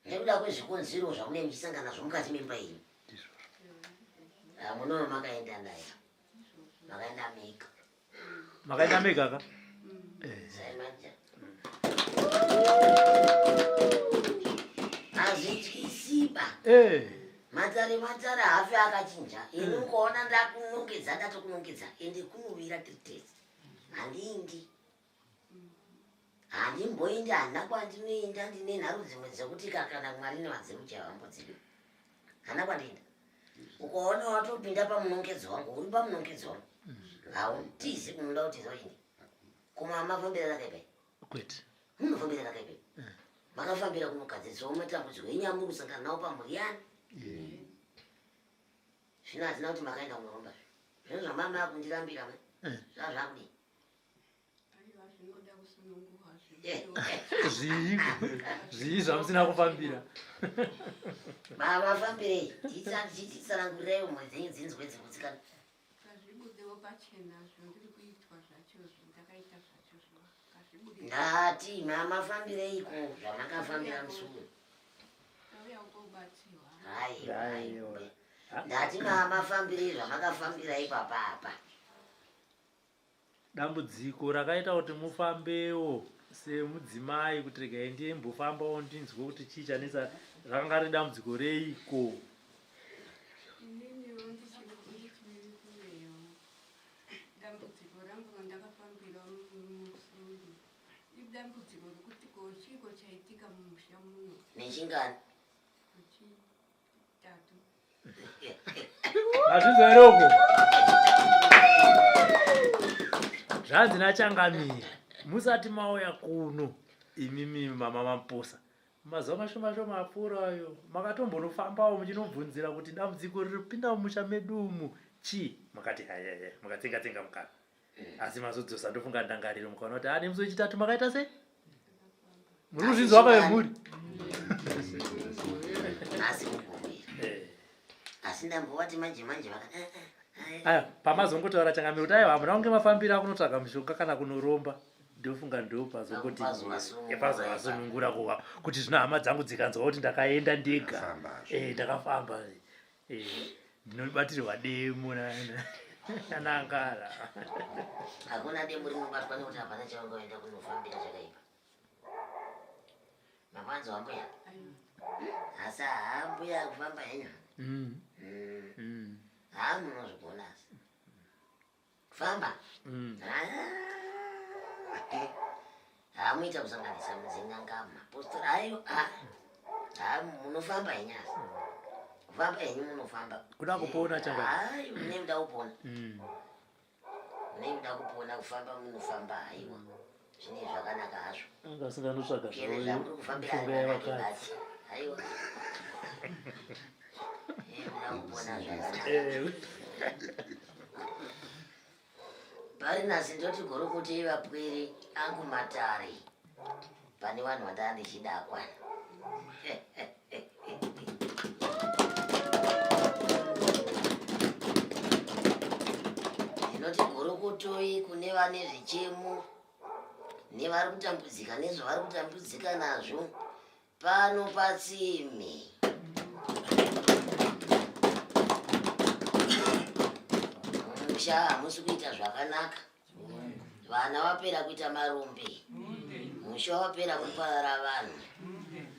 nekuda kwezvikonzero zvamunenge muchisangana nazvo mukati memba yenyu munono makaenda naye makaenda mega makaenda mega ka saimanja azvityisiba matare hafi akachinja ini ukaona ndakunongedza ndatokunongedza ende kunovira tritesi handindi handimboindi handina kwandinoenda ndine nharo dzimwe dzekuti kana Mwari nevanzemucha vambodziri hana kwandinda ukaona watopinda pamunongedzo wangu uri pamunongedzo wangu hautizi kunoda kutiza ini kuma mafambira rakaipai kwete munofambira rakaipai makafambira kunogadziriswawo matambudziko enyu amuri kusangana nawo pamhuri yani zvino hatina kuti makaenda kunoromba zvino zvamama akundirambira zvazvakudii zvii zvamusina kufambira mafambirei tiitsanangurirai umwe dzenyu dzinzwe dzekutsikana ndati mamafambirei ko zvamakafambira musuru ndati mamafambirei zvamakafambira ipapa apa dambudziko rakaita kuti mufambewo semudzimai kuti regai ndimbofambawo ndinzwe kuti chii chanetsa rakanga riri dambudziko reiko dambudziko rangu randakafambira musuru idambudziko rekuti kochiko chaitika mumusha muno nechingani kuchitatu hazvizoroko zvanzi nachangamira musati mauya kuno imimi mama maposa mazuva mashoma shoma apfuurayo makatombonofambawo muchinobvunzira kuti dambudziko riripinda mumusha medu umu chii makati hayaya makatsenga tsenga mukana asi mazodzosa ndofunga ndangariro mukaona kuti ane musi wechitatu makaita sei muri kuzvinzwa kwavemhuri asi mukuvira asi ndambovati manje manje aya pamazongotaura changamiro kuti aiwa hamuna kunge mafambira kunotsvaga mishonga kana kunoromba ndofunga ndopazongoti pazovasunungura kuwa kuti zvino hama dzangu dzikanzwa kuti ndakaenda ndega ndakafamba ndinobatirwa demo nanangara hakuna demo rinobatwa nekuti hapana chavangaenda kunofambira chakaipa mapanzo wambuya asi haambuya kufamba henyu hamunozvigona asi kufamba hamuita kusanganisa mudzinanga mapostori ayo munofamba henyu asi kufamba henyu munofamba kuda kupona chai mune muda kupona mune muda kupona kufamba munofamba haiwa zvine zvakanaka hazvo angasinganotsvaga zvamuri kufambira akanakebati haiwa muda kupona zvakanaka pari nasi ndoti gorokoti vapwere angu matare pane vanhu vandaa ndichida kwana ndinoti gorokotoi kune vane zvichemo nevari kutambudzika nezvavari kutambudzika nazvo pano patsime musha hamusi kuita zvakanaka vana vapera kuita marombe musha wapera kuparara vanhu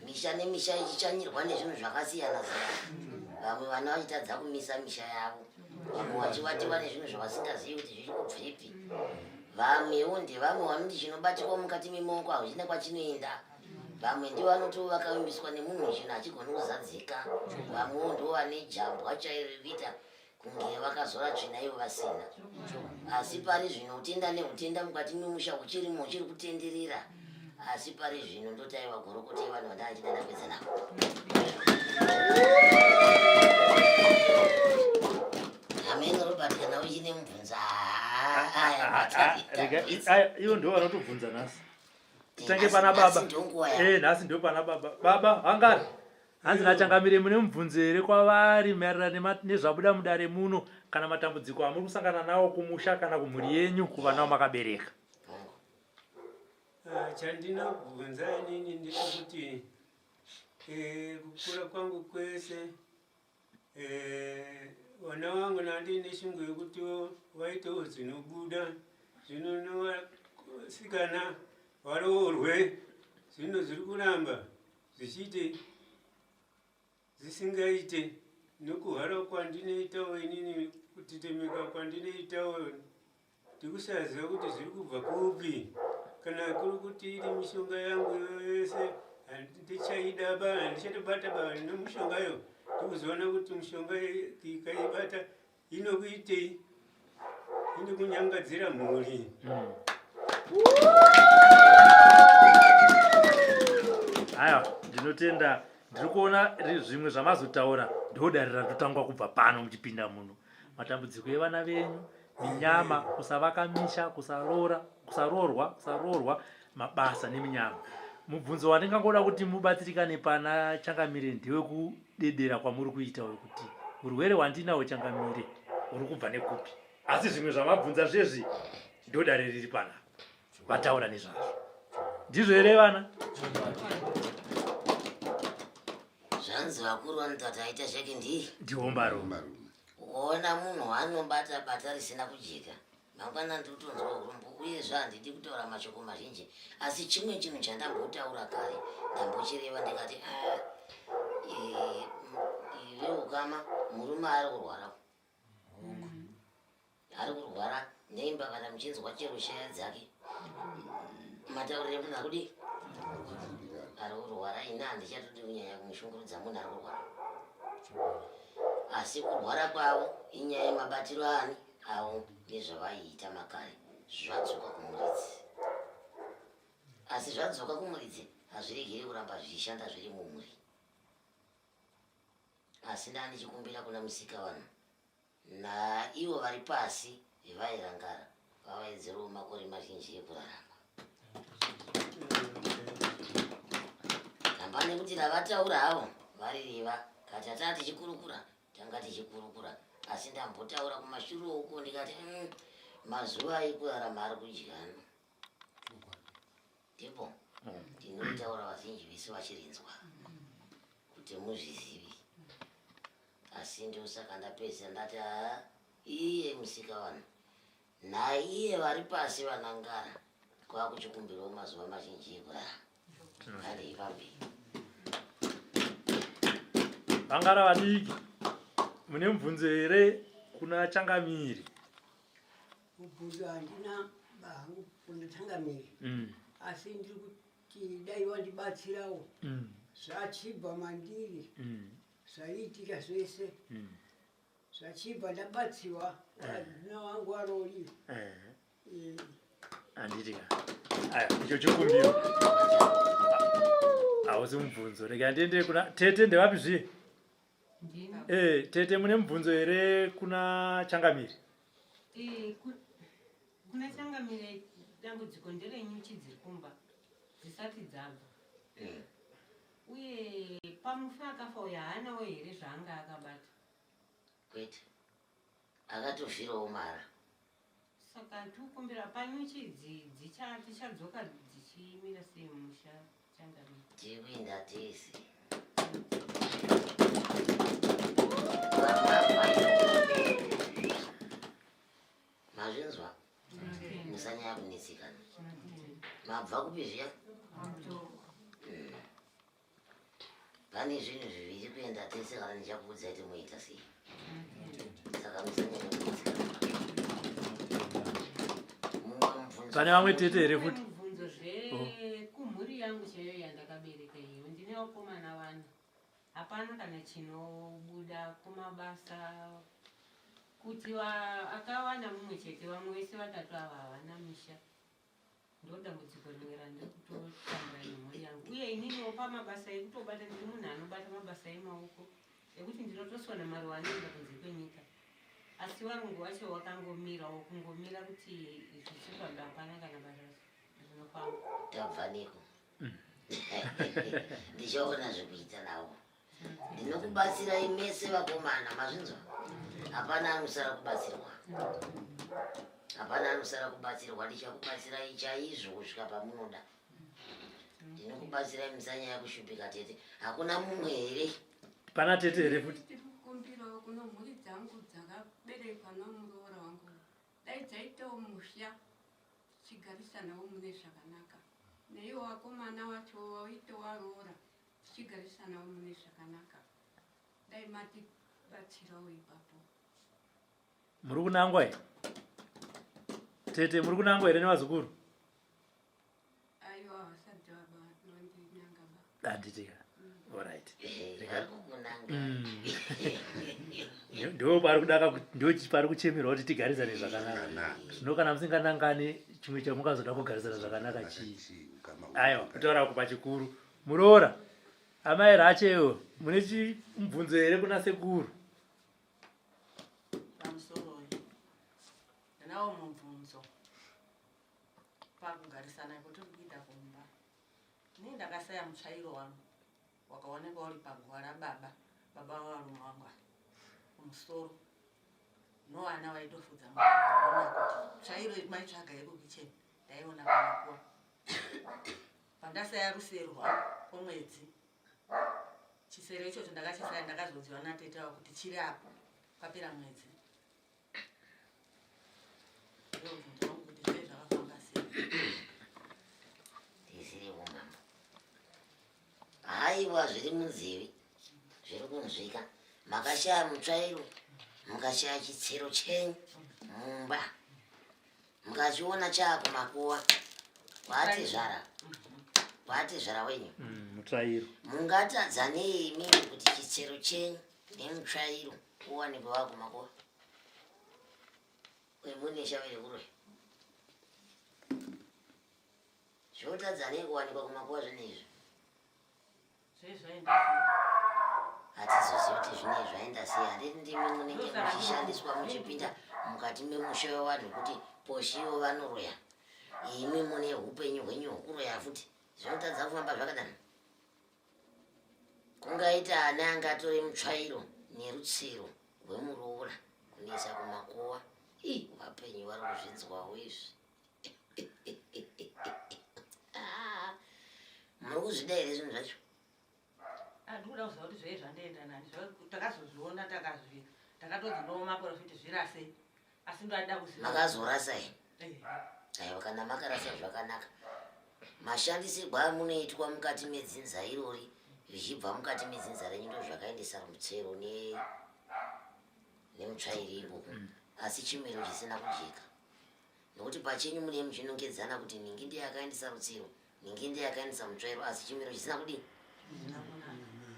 misha nemisha ichichanyirwa nezvinhu zvakasiyana siyana vamwe vana vachitadza kumisa misha yavo, vamwe vachivatiwa nezvinhu zvavasingazivi kuti zviri kubvipi. Vamwewo ndevamwe vanoti chinobatikwa mukati memaoko hachina kwachinoenda. Vamwe ndivo vanoti vakavimbiswa nemunhu chinhu hachigoni kuzadzika. Vamwewo ndivo vane jambwa chairo rekuita kunge vakazora tsvina ivo vasina. Asi pari zvino utenda nehutenda mukati memusha huchirimo huchiri kutenderera. Asi pari zvino ndotaiwa gorokotei vanhu vanda vachida ndapedza navo. Amen Robert kana uchine mubvunza. Ivo ndivo vanotobvunza nhasi. Titange pana baba. Nhasi ndio pana baba. Baba Hangari. Hanzi nachangamire mune mubvunzo here kwavari maererano nezvabuda mudare muno kana matambudziko amuri kusangana nawo kumusha kana kumhuri yenyu kuvana vamakabereka? Chandinobvunza inini ndechekuti kukura kwangu kwese vana vangu nandine shungu yekuti waitawo zvinobuda zvinonovasikana varoorwe zvino zviri kuramba zvichiite zvisingaite nokuhara kwandinoitawo inini kutetemeka kwandinoitawo ndikusaziva kuti zviri kubva kupi. Kana kuri kuti iri mishonga yangu yose handichaidaba handichatobata nemushongayo ndikuzoona kuti mushonga ikaibata inokuitei inokunyangadzira mhuri. Haya, ndinotenda ndiri kuona zvimwe zvamazotaura ndodare ratotangwa kubva pano muchipinda muno. Matambudziko evana venyu, minyama, kusavaka misha, kusaroorwa, mabasa neminyama. Mubvunzo wandingangoda kuti mubatsirikane pana Changamire ndewekudedera kwamuri kuita wekuti urwere hwandinawo Changamire uri kubva nekupi. Asi zvimwe zvamabvunza zvezvi ndodare riri pana. Vataura nezvazvo. Ndizvo here vana? Zvanzi vakuru vanotata aita zvake ndiwombaro. Ukaona munhu waanobata bata risina kujeka mangwana ndikutonzwa urombo uyezve handidi kutaura mashoko mazhinji. Asi chimwe chinhu chandambotaura kare ndambochireva ndikati iwe ukama murume ari kurwara neimba kana muchinzwa chero shaya dzake mataurire munhu akudi ari kurwara. Ina handichatodi kunyanya kumushungurudza munhu ari kurwara, asi kurwara kwavo inyaya yemabatiro ani avo nezvavaiita makare zvadzoka kumuridzi. Asi zvadzoka kumuridzi hazviregeri kuramba zvichishanda zviri mumuri. Asi ndani chikumbira kuna musikavanhu naivo vari pasi vairangara vavaedzerowo makore mazhinji ekurarama. Kamba nekuti ravataura havo varireva kati hataa tichikurukura tanga tichikurukura, asi ndambotaura kumashure uko ndikati mazuva ekurarama ari kudyana. Ndipo ndinotaura vazhinji vese vachirinzwa kuti muzvizivi. Asi ndosaka ndapedza ndati iye musikavanhu naiye vari pasi vanangara kwakuchikumbirawo mazuva mazhinji ekurarama. Kandei pamberi Vangara vadiki mune mubvunzo here kuna Changamire? Mubvunzo handina bangu kuna Changamire. Asi ndiri kuti dai wandibatsirawo zvachibva mandiri zvaiitika zvese zvachibva ndabatsiwa vana vangu varori. Handitika icho chikumbiro hausi mubvunzo. Rega ndiende kuna Tete. Ndevapi zviye? Tete mune mubvunzo here kuna Changamire? Kuna Changamire dambudziko nderenyuchi dziri kumba dzisati dzabva, uye pamufi akafa uyo haanawo here zvaanga akabata? kwete akatofirawo mara. Saka tikukumbira panyuchi dzichadzoka dzichimira sei musha Changamire? Tikuenda tese mazvinzwa musanyanya kunetsekana. Mabva kupi zviya? Pane zvinhu zviviri kuenda tese kana ndichakuudza kuti muita sei. Saka musanyanya kutsika. Pane vamwe tete here futi? Mubvunzo kumhuri yangu chaiyo yandakabereka iyo ndine vakomana vana. Hapana kana chinobuda kumabasa kuti akawana mumwe chete vamwe vese vatatu ava havana misha. Ndodambudziko rimwe randikutotambura nemhuri yangu. Uye ininiwo pamabasa ekutobata ndiri munhu anobata mabasa emaoko ekuti ndinotosona maruva anoenda kunze kwenyika. Asi varungu vacho vakangomirawo kungomira kuti zvichifamba hapana kana basa rinofamba. Tabvaniko. Ndichaona zvekuita navo. Ndinokubatsirai mese vakomana mazvinzwa. Hapana anosara kubatsirwa. Hapana anosara kubatsirwa. Ndichakubatsirai chaizvo kusvika pamunoda. Ndinokubatsirai musanyanya kushupika tete. Hakuna mumwe here. Pana tete here futi? Kumbirawo kuno mhuri dzangu dzakaberekwa nomuroora wangu. Dai dzaitawo musha chigarisanawo mune zvakanaka. Neiwo vakomana vacho waito waroora chigarisanawo mune zvakanaka. Dai matibatsirawo ipapo. Muri kunangwa here? Tete muri kunangwa here nevazukuru? Aiwa vasati vandinyanga ba. Handitika. Alright. Ndo pari kuchemerwa kuti tigarisane zvakanaka. Zvino kana musinganangani chimwe chamungazoda kugarisana zvakanaka chii? Aiwa, kutaura kupa chikuru. Muroora, amai rachewo, mune mubvunzo here kuna sekuru? Pamusoro uyu. Ndinawo mubvunzo. Pakugarisana kuti kuita kumba. Ini ndakasaya mutsvairo wangu. Wakaoneka uri paguwa rababa. Baba varume vangu kumusoro. Novana vaitofudza mwana kuti tsvairo maitsvaga yekukicheni. Ndaiona panakuwa. Pandasaya rusero rwangu kwemwedzi. Chisero ichocho ndakachisaya ndakazodziwa natete wangu kuti chiri apo papera mwedzi. Ndiro bvunzo rangu kuti zvei zvakafamba sei. Ndisiri kumama. Haiwa zviri munzivi. Zviri kunzvika. Makashaya mutsvairo. Mukashaya chitsero chenyu. Mumba. Mukachiona chaakumakuwa. Wati zvara wenyu. Mutsvairo. Mungatadza neimi kuti chitsero chenyu nemutsvairo uwanikwe wakumakuwa. Uye mune shamiri kurwe. Zvotadza nei kuwanikwa kumakuwa zvinezvi. Hatizozivi kuti zvine zvaenda sei. Handiti ndimi munenge muchishandiswa muchipinda mukati memusha wevanhu kuti poshiwo vanoroya. Imi mune upenyu hwenyu hwokuroya futi. Zvinotadza kufamba zvakadani. Kungaita ana angatore mutsvairo nerutsiro rwemuroora kunoisa kumakuwa. Vapenyu vari kuzvinzwawo izvi. Muri kuzvida here zvinhu zvacho? Handikuda kuziva kuti zvei zvandienda nani. Takazozviona takatodzi ndomaprofiti zvirasei. Asi ndoda kuziva. Makazorasa here? Aiwa, kana makarasa zvakanaka. Mashandisirwo amunoitwa mukati medzinza irori zvichibva mukati medzinza renyu ndo zvakaendesa mutsero nemutsvairo ikoko. Asi chimiro chisina kujeka. Nokuti pachenyu mune muchinongedzana kuti ningi ndiye akaendesa rutsiro, ningi ndiye akaendesa mutsvairo, asi chimiro chisina kudini.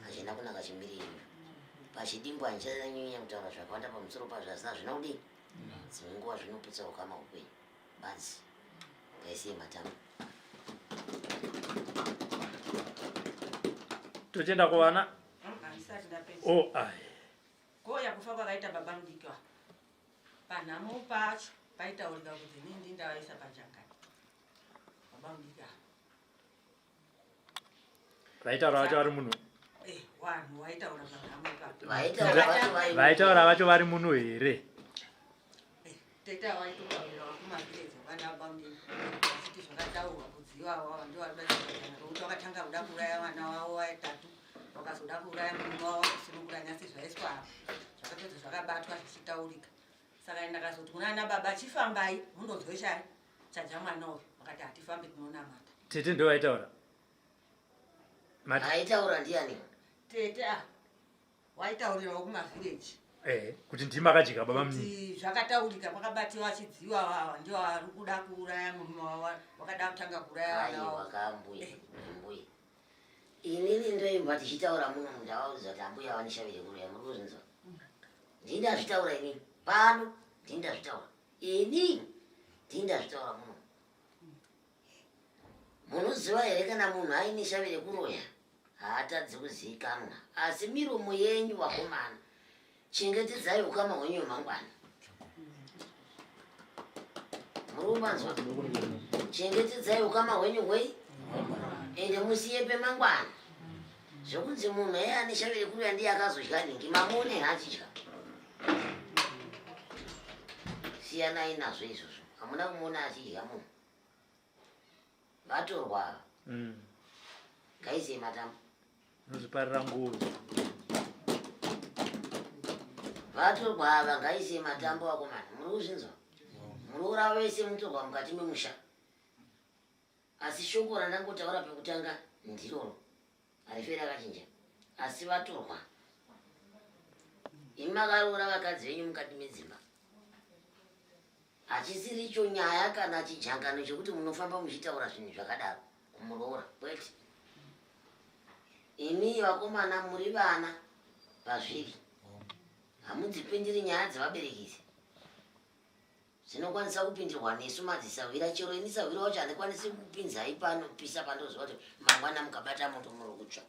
Hachina kunaka chimiro icho. Pachidimbo handichanyanya kutaura zvakawanda pamusoro pazvo, asi hazvina kudini. Dzimwe nguva zvinoputsa ukama upenyu. Badzi. Ngaisiye matama. Tochenda kuvana? Handisati ndapedza. Oh, ai. Koya kufa kwakaita baba mudikiwa. Panhamo pacho paitaurika kuti nini ndavaisa pachangani. Baba mudikiwa. Vaitaura vacho vari munhu? Vanhu vaitaura panhamo pacho. Vaitaura vacho vari munhu here? Tete avaitotaurira vakumaviledzo vana baba mudikiwa. Vachiti zvakataurwa kudzivawo ndo vari kudachidzana nokuti vakatanga kuda kuuraya vana vavo vaitatu. Vakazoda kuuraya munhu wavo kusunungura nyasi zvaiswa apo. Zvakatodzi zvakabatwa zvichitaurika. Saka ndakazoti kuna baba chifambai mundonzwe chai chaja mwana uyu. Vakati hatifambi tinonamata. Tete ndo vaitaura? Aitaura ndiani? Tete waitaurirwa kumavhireji kuti ndima akajika baba mnini kuti zvakataurika pakabatiwa vachidziwa vava ndio vari kuda kuuraya murume wavo wakada kutanga kuuraya vana vavo. Wakambuya mbuya inini ndoimba tichitaura muno mundavaudza kuti ambuya vanishavire kuuraya muri kuzvinzwa ndindazvitaura inini pano ndindazvitaura inini ndindazvitaura muno munoziva here kana munhu aine shavire kuroya haatadzi kuzivikanwa asi miromo yenyu vakomana chengetedzai ukama hwenyu hwemangwana murumanzwa chengetedzai ukama hwenyu hwei ende musiye pemangwana zvokunzi munhu eye ane shavire kuroya ndiye akazodya nhingi mamone hachidya siyanai nazvo izvozvo hamuna kumuona achidya munhu vatorwa ngaisei matambo nozviparira nguo vatorwa ava ngaisei matambo vakomana muri kuzvinzwa muri kurava vese mutorwa mukati memusha asi shoko randangotaura pekutanga ndiroro hariferi akachinja asi vatorwa imi makaroora vakadzi venyu mukati medzimba hachisiri icho nyaya kana chijangano chokuti munofamba muchitaura zvinhu zvakadaro kumuroora kwete imi vakomana muri vana vazviri hamudzipindiri nyaya dzevaberekisi dzinokwanisa kupindirwa nesu madzisawira chero ini sawira wacho handikwanisi kupinzai pano pisa pandoziva kuti mangwana mukabata moto muri kutsva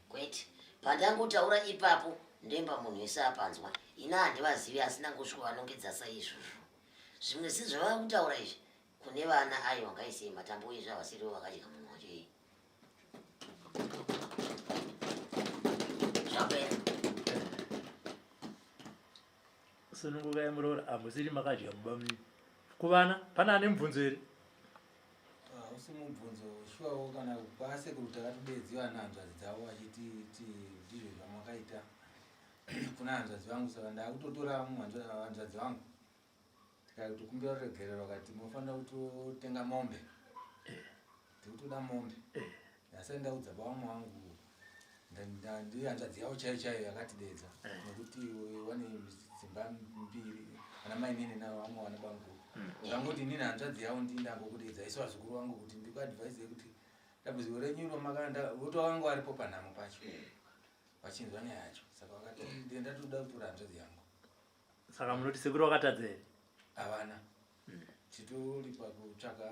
kwete pandangotaura ipapo ndoimba munhu wese apanzwa ina handivazivi asi ndangosvika vanongedza saizvozvo zvimwe si zvavava kutaura izvi kune vana aiwa ngaisei matambo uye zvavasiriwo vakadya munhu wacho iyi zvapera sununguka yemuroora hamusiri makadya muba mnini kuvana pana ane mubvunzo here usi mubvunzo shuwawo kana pasekuru takatodedziwa nehanzvadzi dzavo vachiti ndizvo zvamakaita kuna hanzvadzi vangu saka ndakutotora hanzvadzi vangu tikakutokumbira kuregererwa kati mofanira kutotenga mombe tikutoda mombe asai ndaudza bavamwe vangu ndi hanzvadzi yavo chaiyo chaiyo yakatidedza nekuti wane dzimba mbiri ana mai nene navo vamwe vana bangu ndangoti inini hanzvadzi yavo ndindangokudedza isu vazukuru vangu kuti ndikuadvhaise kuti dambudziko renyu romakanda voto vangu varipo panhamo pacho vachinzwa nyaya yacho saka vakati ndatoda kutora hanzvadzi yangu saka munoti sekuru vakatadza here havana titori pakutsvaka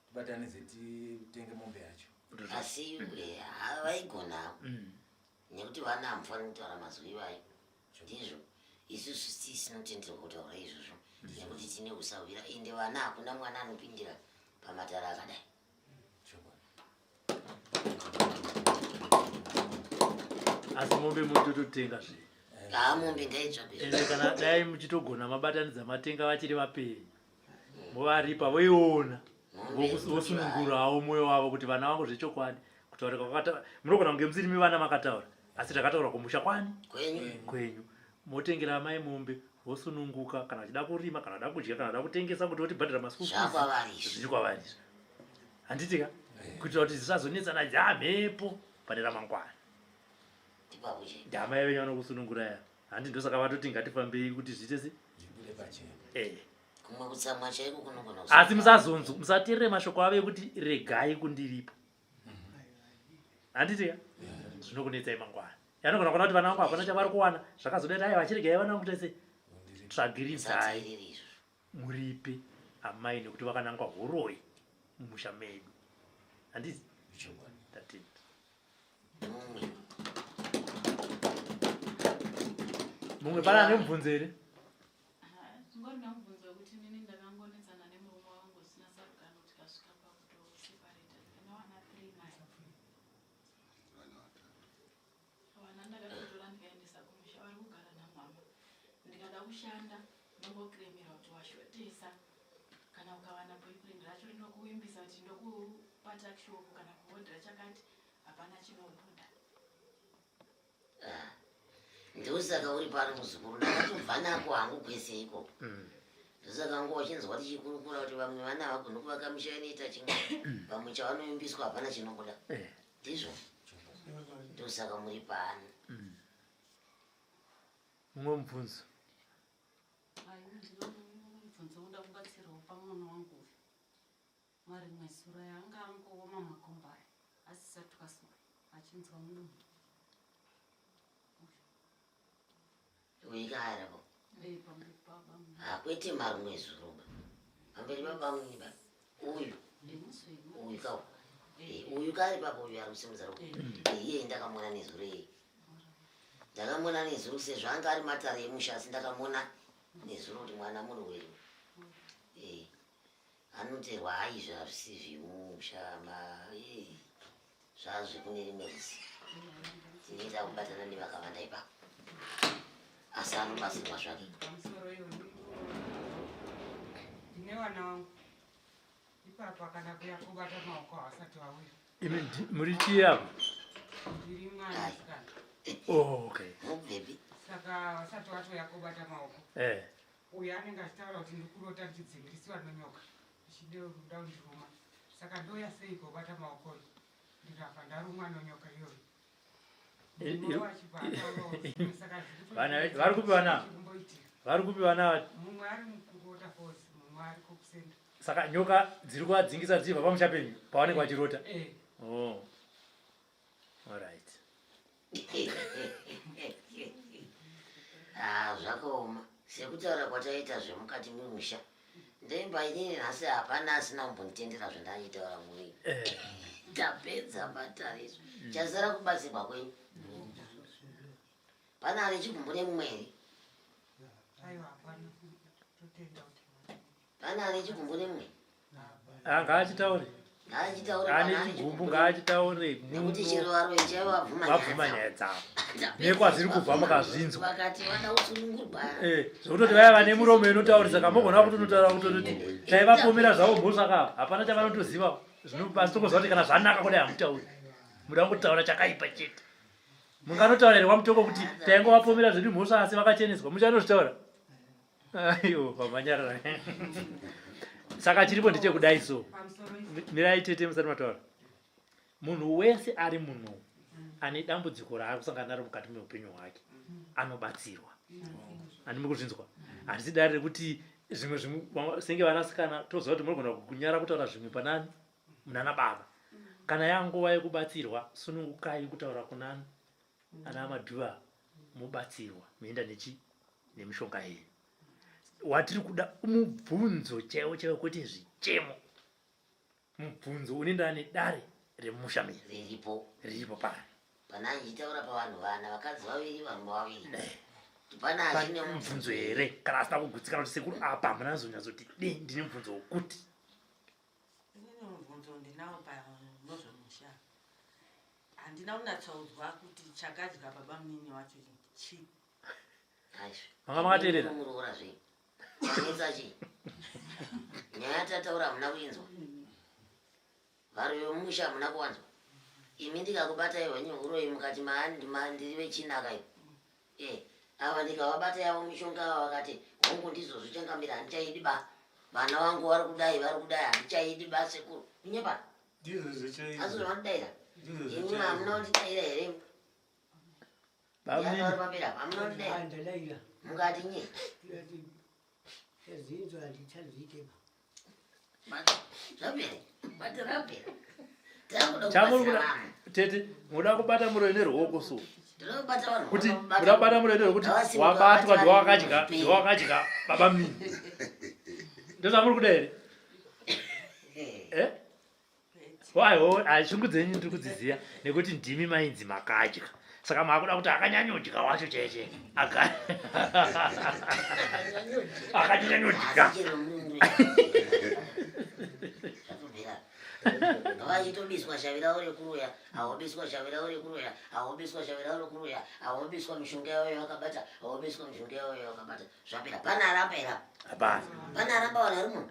tibatanidze titenge mombe yacho asi vaigona nekuti vana hamufaniri kutaura mazwi ivayo ndizvo isusu tisinotenderwa kutaura izvozvo nekuti tine usawira ende vana hakuna mwana anopindira pamatara akadai asi mombe mutototenga zve mombe ngaitsvakwe ende kana dai muchitogona mabatanidza matenga vachiri vapenyu movaripa voiona vosunungurawo mwoyo wavo kuti vana vangu zvechokwadi kutaurika munogona kunge musirimi vana makataura asi takataura kumusha kwani kwenyu motengera mai mombe vosununguka kana vachida kurima kana vada kudya kana vada kutengesa kuti votibhadhira masukuzvichikwavarisa handitika kuitira kuti zvisazonetsana mhepo padera mangwana ndamai venyu vanokusunungura ya handi ndosaka vatoti ngatifambei kuti zviite se kumwe kutsamwa chaiko kunogona asi musazonzo musateerere mashoko avo ekuti regai kundiripo handitika zvinokunetsai mangwana yanogona kuona kuti vana vangu hapana chavari kuwana zvakazodai ai vachiregai vana vangu tese tsvagiridzai muripe amai nekuti vakanangwa horoi mumusha medu handisi tatini mumwe pana ane mubvunzo here ngorina mubvunzo wekuti nini ndakangonetsana nemurume wangu zvisina sarugano tikasvika pakutoseparata ndinawana 3 mai wana ndakatotora ndikaendesa kumusha vari kugara namama ndikada kushanda ndongokiremerwa kuti washotesa kana ukawana boyfriend racho rinokuimbisa kuti ndokubata kishopu kana kuhodhera chakati hapana chinobuda ndosaka uri pano muzukuru ndakatobva nako hangu kwese ikoko ndosaka ngo wachinzwa tichikurukura kuti vamwe vana vagone kuvaka misha inoita chimwe vamwe chavanoimbiswa hapana chinobuda ndizvo ndosaka muri pano mumwe mubvunzo. Mubvunzo unoda kubatsirwa pamunhu wangu uyu. Mwari mwesura yanga angooma makomba aya asisati twasura achinzwa mudumbu. Uikara po. Pamberi pababa. Hakwete marumwe zuruba. Pamberi pabamuni ba. Uyu kawo. Uyu kari papo uyu arusimudza ruko. Iye ndakamona nezuro iyi. Ndakamona nezuro sezvo anga ari matare emusha asi ndakamona nezuro kuti mwana munhu wedu. Anoterwa hai zvazvisi zvimushama. Zvazvikune rimwe rusi. Tinoita kubatana nevakawanda ipapo. Asi anobatsirwa zvake. Ndine vana vangu ipapa kana kuya kubata maoko havasati vauya. Imi muri chii apo? Ndiri mwanasikana. Okay. Mubvepi. Saka vasati vatoya kubata maoko. Uyu anenge achitaura kuti ndiri kurota ndichidzingirisiwa nenyoka ndichida kundiruma. Saka ndoya sei kubata maoko ndikafa ndarumwa nenyoka iyoyo. Vari kupiwa na mumwe ari mukurota fosi mumwe ari kokusenda. Saka nyoka dziri kuadzingisa dzichibva pamusha penyu pavanenge vachirota. Alright. Zvakaoma sekutaura kwataita zvemukati memusha. Ndemba inini nhasi hapana asina kumbonditendera zvandachitaura mui. Tapedza batarizo. Chazara kubatsirwa kwenyu. Pana ari chigumbu nemumwe here? Aiwa hapana. Totenda kuti. Pana ari chigumbu nemumwe? Ngaachitaure. Ane chigumbu ngaachitaure. Nekuti chero varo vabvuma nyaya dzavo. Nekwaziri kubva mukazvinzwa. Vakati vada kusunungurwa. Zvokutoti vaya vane muromo inotaurisa kamogona kuti unotaura kutoti taivapomera zvavo mhosaka hapana chavanotoziva. Asi tokozva kuti kana zvanaka kudai hamutauri. Muda kutaura chakaipa chete. Munganotaurerwa mutoko kuti taingovapomera zvedu mhosva asi vakacheneswa. Muchanozvitaura? Aiyo pamanyarara. Saka chiripo ndechekudai so. Mirai tete musati mataura. Munhu wese ari munhu ane dambudziko raari kusangana naro mukati meupenyu hwake anobatsirwa. Handimi kuzvinzwa. Handisi dare rekuti zvimwe senge vanasikana toziva kuti munogona kunyara kutaura zvimwe panani munana baba. Kana yanguva yekubatsirwa sunungukai kutaura kunani ana madhuva mubatsirwa muenda nemishonga iyi. Watiri kuda mubvunzo chaiwo kuti zvichemo. Mubvunzo unoenda nedare remushamiri riripo pano. Pana ichitaura pavanhu vana vakadzi vaviri vanhu vaviri. Pane mubvunzo here kana asina kugutsikana kuti sekuru apa hamuna kuzonyatsoti ndine mubvunzo wokuti. Ndine mubvunzo ndinawo panozvomusha. Handina kunatsaudzwa kuti chakadya baba munini wacho chii. Manga makateerera? Nyaya tataura hamuna kuinzwa. Vanhu vemusha hamuna kuwanzwa. Imi ndikakubatai wenyu uroi mukati ndiri vechinaka iyo. Ava ndikavabata yavo mishonga ava vakati hongu ndizvo zvichangamira handichaidi ba. Vana vangu vari kudai handichaidi ba sekuru. Kunyepa? Asi zvavanodaira. Imi hamuna kutidaira here? Yataura pamberi apa hamuna kutidaira. Mukati nye? Zinzo handichazviite ba. Zvapera. Batirapera. Tete muda kubata muroi neruoko so. Kuti muda kubata muroi neruoko kuti wabatwa ndiwakadya baba munini. Ndozvamuri kuda here? Waiwo shungu dzenyu ndiri kudziziva nekuti ndimi mainzi makadya. Saka makuda kuti akanyanyodya wacho cheche. Akanyanyodya. Vachitobiswa shavira uri kuruya, awobiswa shavira uri kuruya, awobiswa shavira uri kuruya, awobiswa mishonga yavo yakabata, awobiswa mishonga yavo yakabata. Zvapera. Pana aramba era? Hapana. Pana aramba wana ari munhu?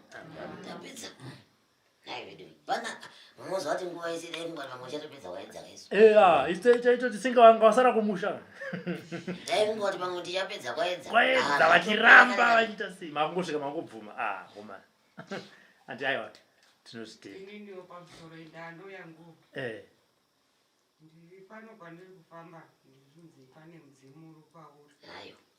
Tapedza. Nai vedu. Pana munozva kuti nguva yese dai kungwa vamwe chatopedza waedzaka isu. Chaito tisinga vanga vasara kumusha. Dai kungwa kuti pamwe tichapedza kwaedza. Kwaedza vachiramba vachiita sei? Makungosvika makungobvuma. Homana. Andi aiwa. Tinozvitenda. Ininiwo pamusoro endando yangu. Ndiri pano kwandiri kufamba ndizvinzi pane mudzimu uri pauri.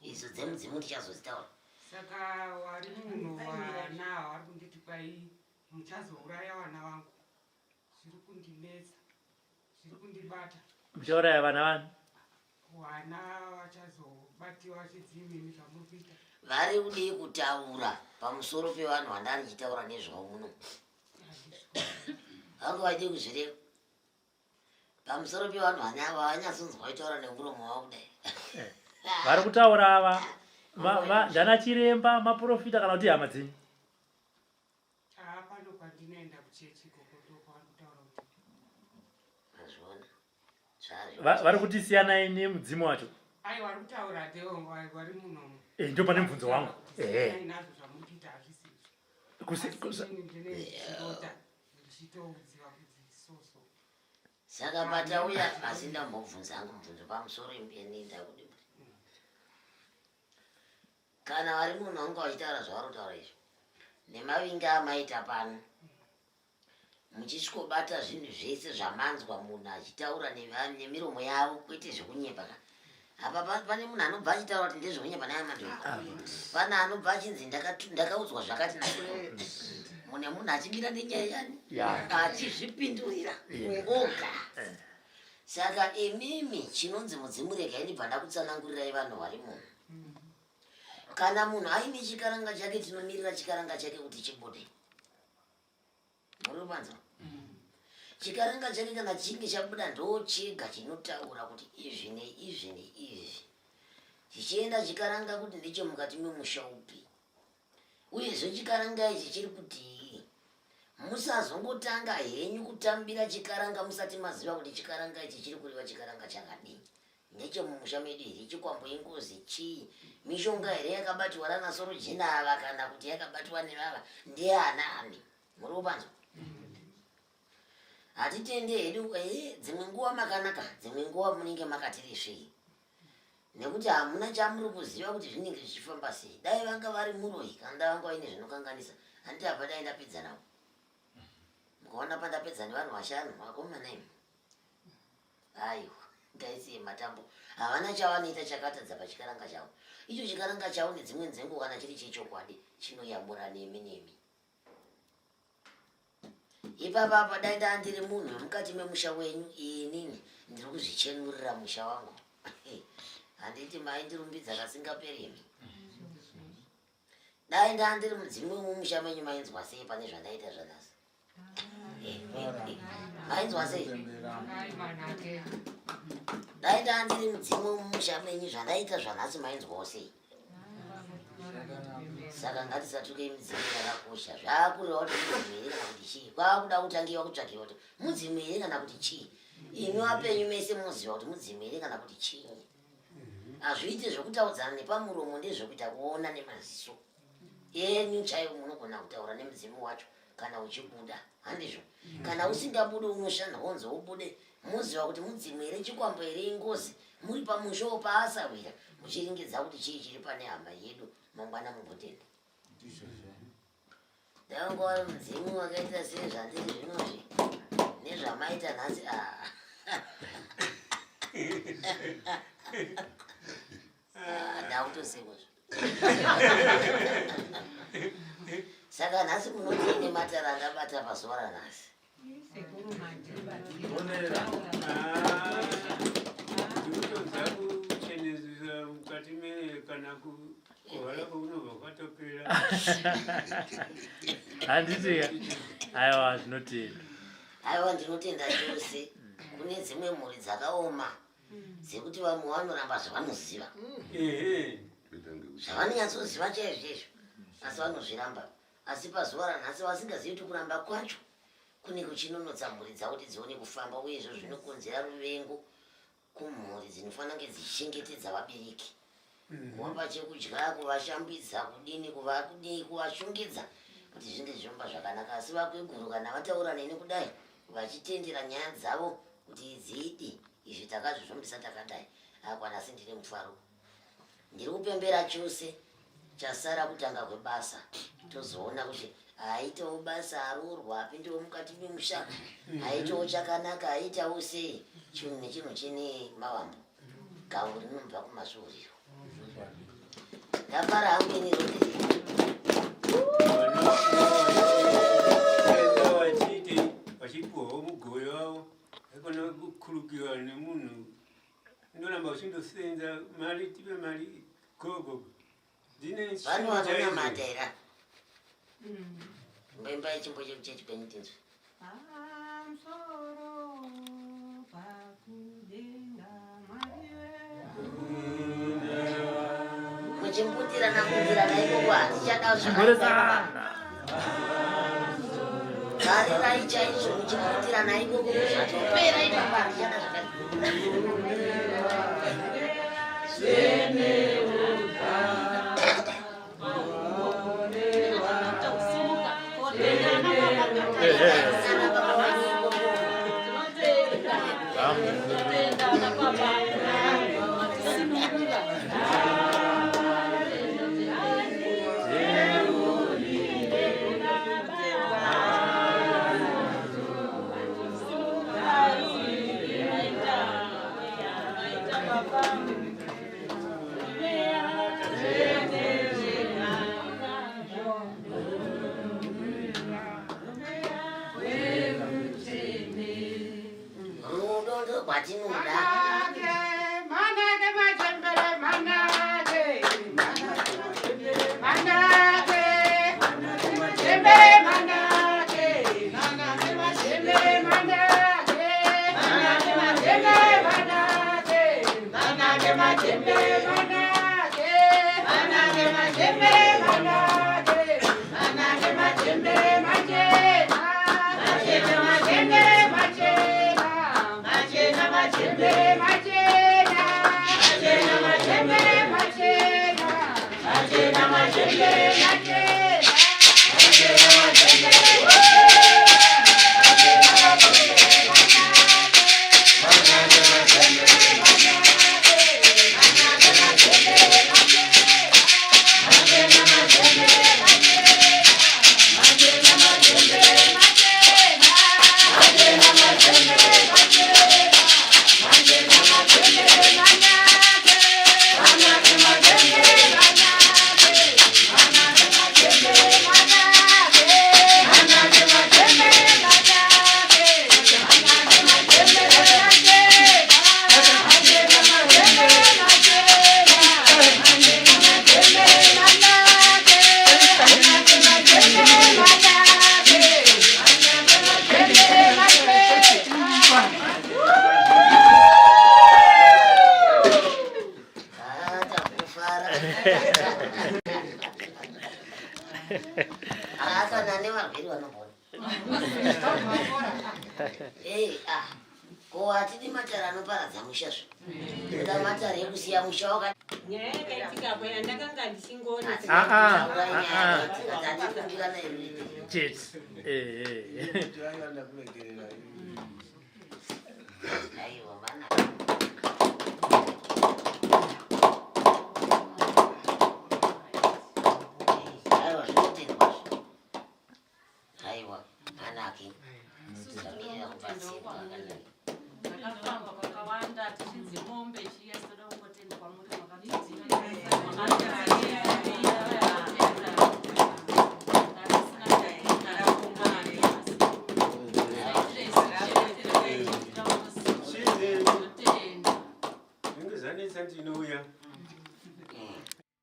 izo dzemudzimu tichazozitaura. Saka wari munhu wana wari kunditi kwai muchazouraya vana vangu. Zviri kundinetsa, zviri kundibata. Muchauraya vana vanhu? Wana vachazobatiwa chidzimini zvamuri kuita. Vari kudei kutaura pamusoro pevanhu vandari chitaura nezvavo muno. Vangu vaide kuzvireva pamusoro pevanhu vanyatsonzwa itaura nemuromo wavo kudai. Vari kutaura ava ndana chiremba maprofita kana kuti hama dzenyu? Pano kwandinoenda kuchechi ikoko ndopavari kutaura kuti. Mazvona. Vari kuti siyanai nemudzimu wacho? Ai vari kutaura devo vari munomu. Ndo pane mubvunzo wangu. Nazvo zvamuri kuita hazvisizi. Ndichitoudziwa kuti soso. Saka patauya asi ndambobvunza hangu mubvunzo pamusoro imbeni ndakuti kana vari munhu vanga vachitaura zvavari kutaura izvo nemavinge amaita pano muchisvikobata zvinhu zvese zvamanzwa munhu achitaura nemiromo yavo kwete zvekunyepa ka apa pane munhu anobva achitaura kuti ndezvekunyepa naye madhodha pane anobva achinzi ndakaudzwa zvakati mune munhu achimira nenyaya yani achizvipindurira oga. Saka imimi chinonzi mudzimu regai ndibva ndakutsanangurirai vanhu vari muno. Kana munhu aine chikaranga chake tinomirira chikaranga chake kuti chibude. Muri kupanzwa? Chikaranga chake kana chinge chabuda ndo chega chinotaura kuti izvi neizvi neizvi. Chichienda chikaranga kuti ndicho mukati memusha upi. Uyezve chikaranga ichi chiri kuti musazongotanga henyu kutambira chikaranga musati maziva kuti chikaranga ichi chiri kureva chikaranga chakadini. Nechemumusha medu here chikwambo ingozi chii, mishonga here yakabatwa rana soro jina ava kana kuti yakabatwa nevava ndeanani. Muri kupanzwa? Hatitende hedu dzimwe nguva makanaka, dzimwe nguva munenge makatirisvei. Nekuti hamuna chamuri kuziva kuti zvinenge zvichifamba sei. Dai vanga vari muroyi kana vanga vaine zvinokanganisa handiti apa dai ndapedza navo. Mukaona pandapedza nevanhu vashanu vakomana imi. Aiwa ngaisiye matambo havana chavanoita chakatadza pachikaranga chavo. Icho chikaranga chavo nedzimwe nzengo kana chiri chechokwadi chinoyambura nemi nemi. Ipapa apa dai ndandiri munhu mukati memusha wenyu inini ndiri kuzvichenurira musha wangu. Handiti maindirumbidza kasingaperemi. Dai ndandiri mudzimu wemumusha menyu mainzwa sei pane zvandaita zvanhasi? Mainzwa sei? Dai ndandiri mudzimu wemumusha menyu zvandaita zvanhasi mainzwawo sei? Saka ngatisatuke midzimu yakakosha. Zvakureva kuti mudzimu here kana kuti chii. Kwakuda kutangiwa kutsvakiwa kuti mudzimu here kana kuti chii. Imi vapenyu mese muziva kuti mudzimu here kana kuti chii. Hazviite zvekutaudzana nepamuromo ndezvekuita kuona nemaziso. Yenyu chaivo munogona kutaura nemudzimu wacho kana uchibuda. Handizvo? Kana usingabude unoshanda honzo ubude. Muziva kuti mudzimu here chikwambo here ingozi. Muri pamusho paasawira. Muchiringidza kuti chii chiri pane hama yedu mangwana mubhoteni. Danga wari mudzimu wakaita sei zvandiri zvinozvi nezvamaita nhasi. Ndakutosekwa. Saka nhasi munoti ine matara andabata pazuva ranhasi. Ndikutodza kuchenezera mukati kana kuhwala kwaunobva kwatopera. Handiti aiwa zvinotenda. Aiwa ndinotenda chose. Kune dzimwe mhuri dzakaoma dzekuti vamwe vanoramba zvavanoziva. Zvavanonyatsoziva chaizvo izvo asi vanozviramba. Asi pazuva ranhasi vasingazivi kuti kuramba kwacho kune kuchinonotsa mhuri dzavo kuti dzione kufamba uyezvo zvinokonzera ruvengo kumhuri dzinofanira kunge dzichichengetedza vabereki. Kuvapa chekudya, kuvashambidza, kudini, kuvashongedza kuti zvinge zvichifamba zvakanaka. Asi vakweguru kana vataura neni kudai vachitendera nyaya dzavo kuti idziidi izvi takazvifambisa takadai akwanasi ndine mufaro. Ndiri kupembera chose chasara kutanga kwebasa tozoona kuti aitawo basa arorwa apindewo mukati memusha aitawo chakanaka aitawo sei chinhu nechinhu chine mavambo. Gawu rinobva kumasvuuriro. ndafara hangu ini roti wachiti wachipuwa mugoyo wavo ekona kukhulukiwa nemunhu ndoramba uchindosenza mari tive mari gogo ndine vanhu vanonamata era mbaimba chimbo chekuchechi penitenzwe muchimbutirana ikoko handichadazvaa kare raichaizvo muchimbutirana ikoko zvatopera ipapa handichada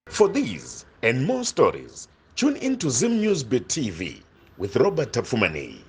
For these and more stories, tune in to Zim News Beat TV with Robert Tafumani.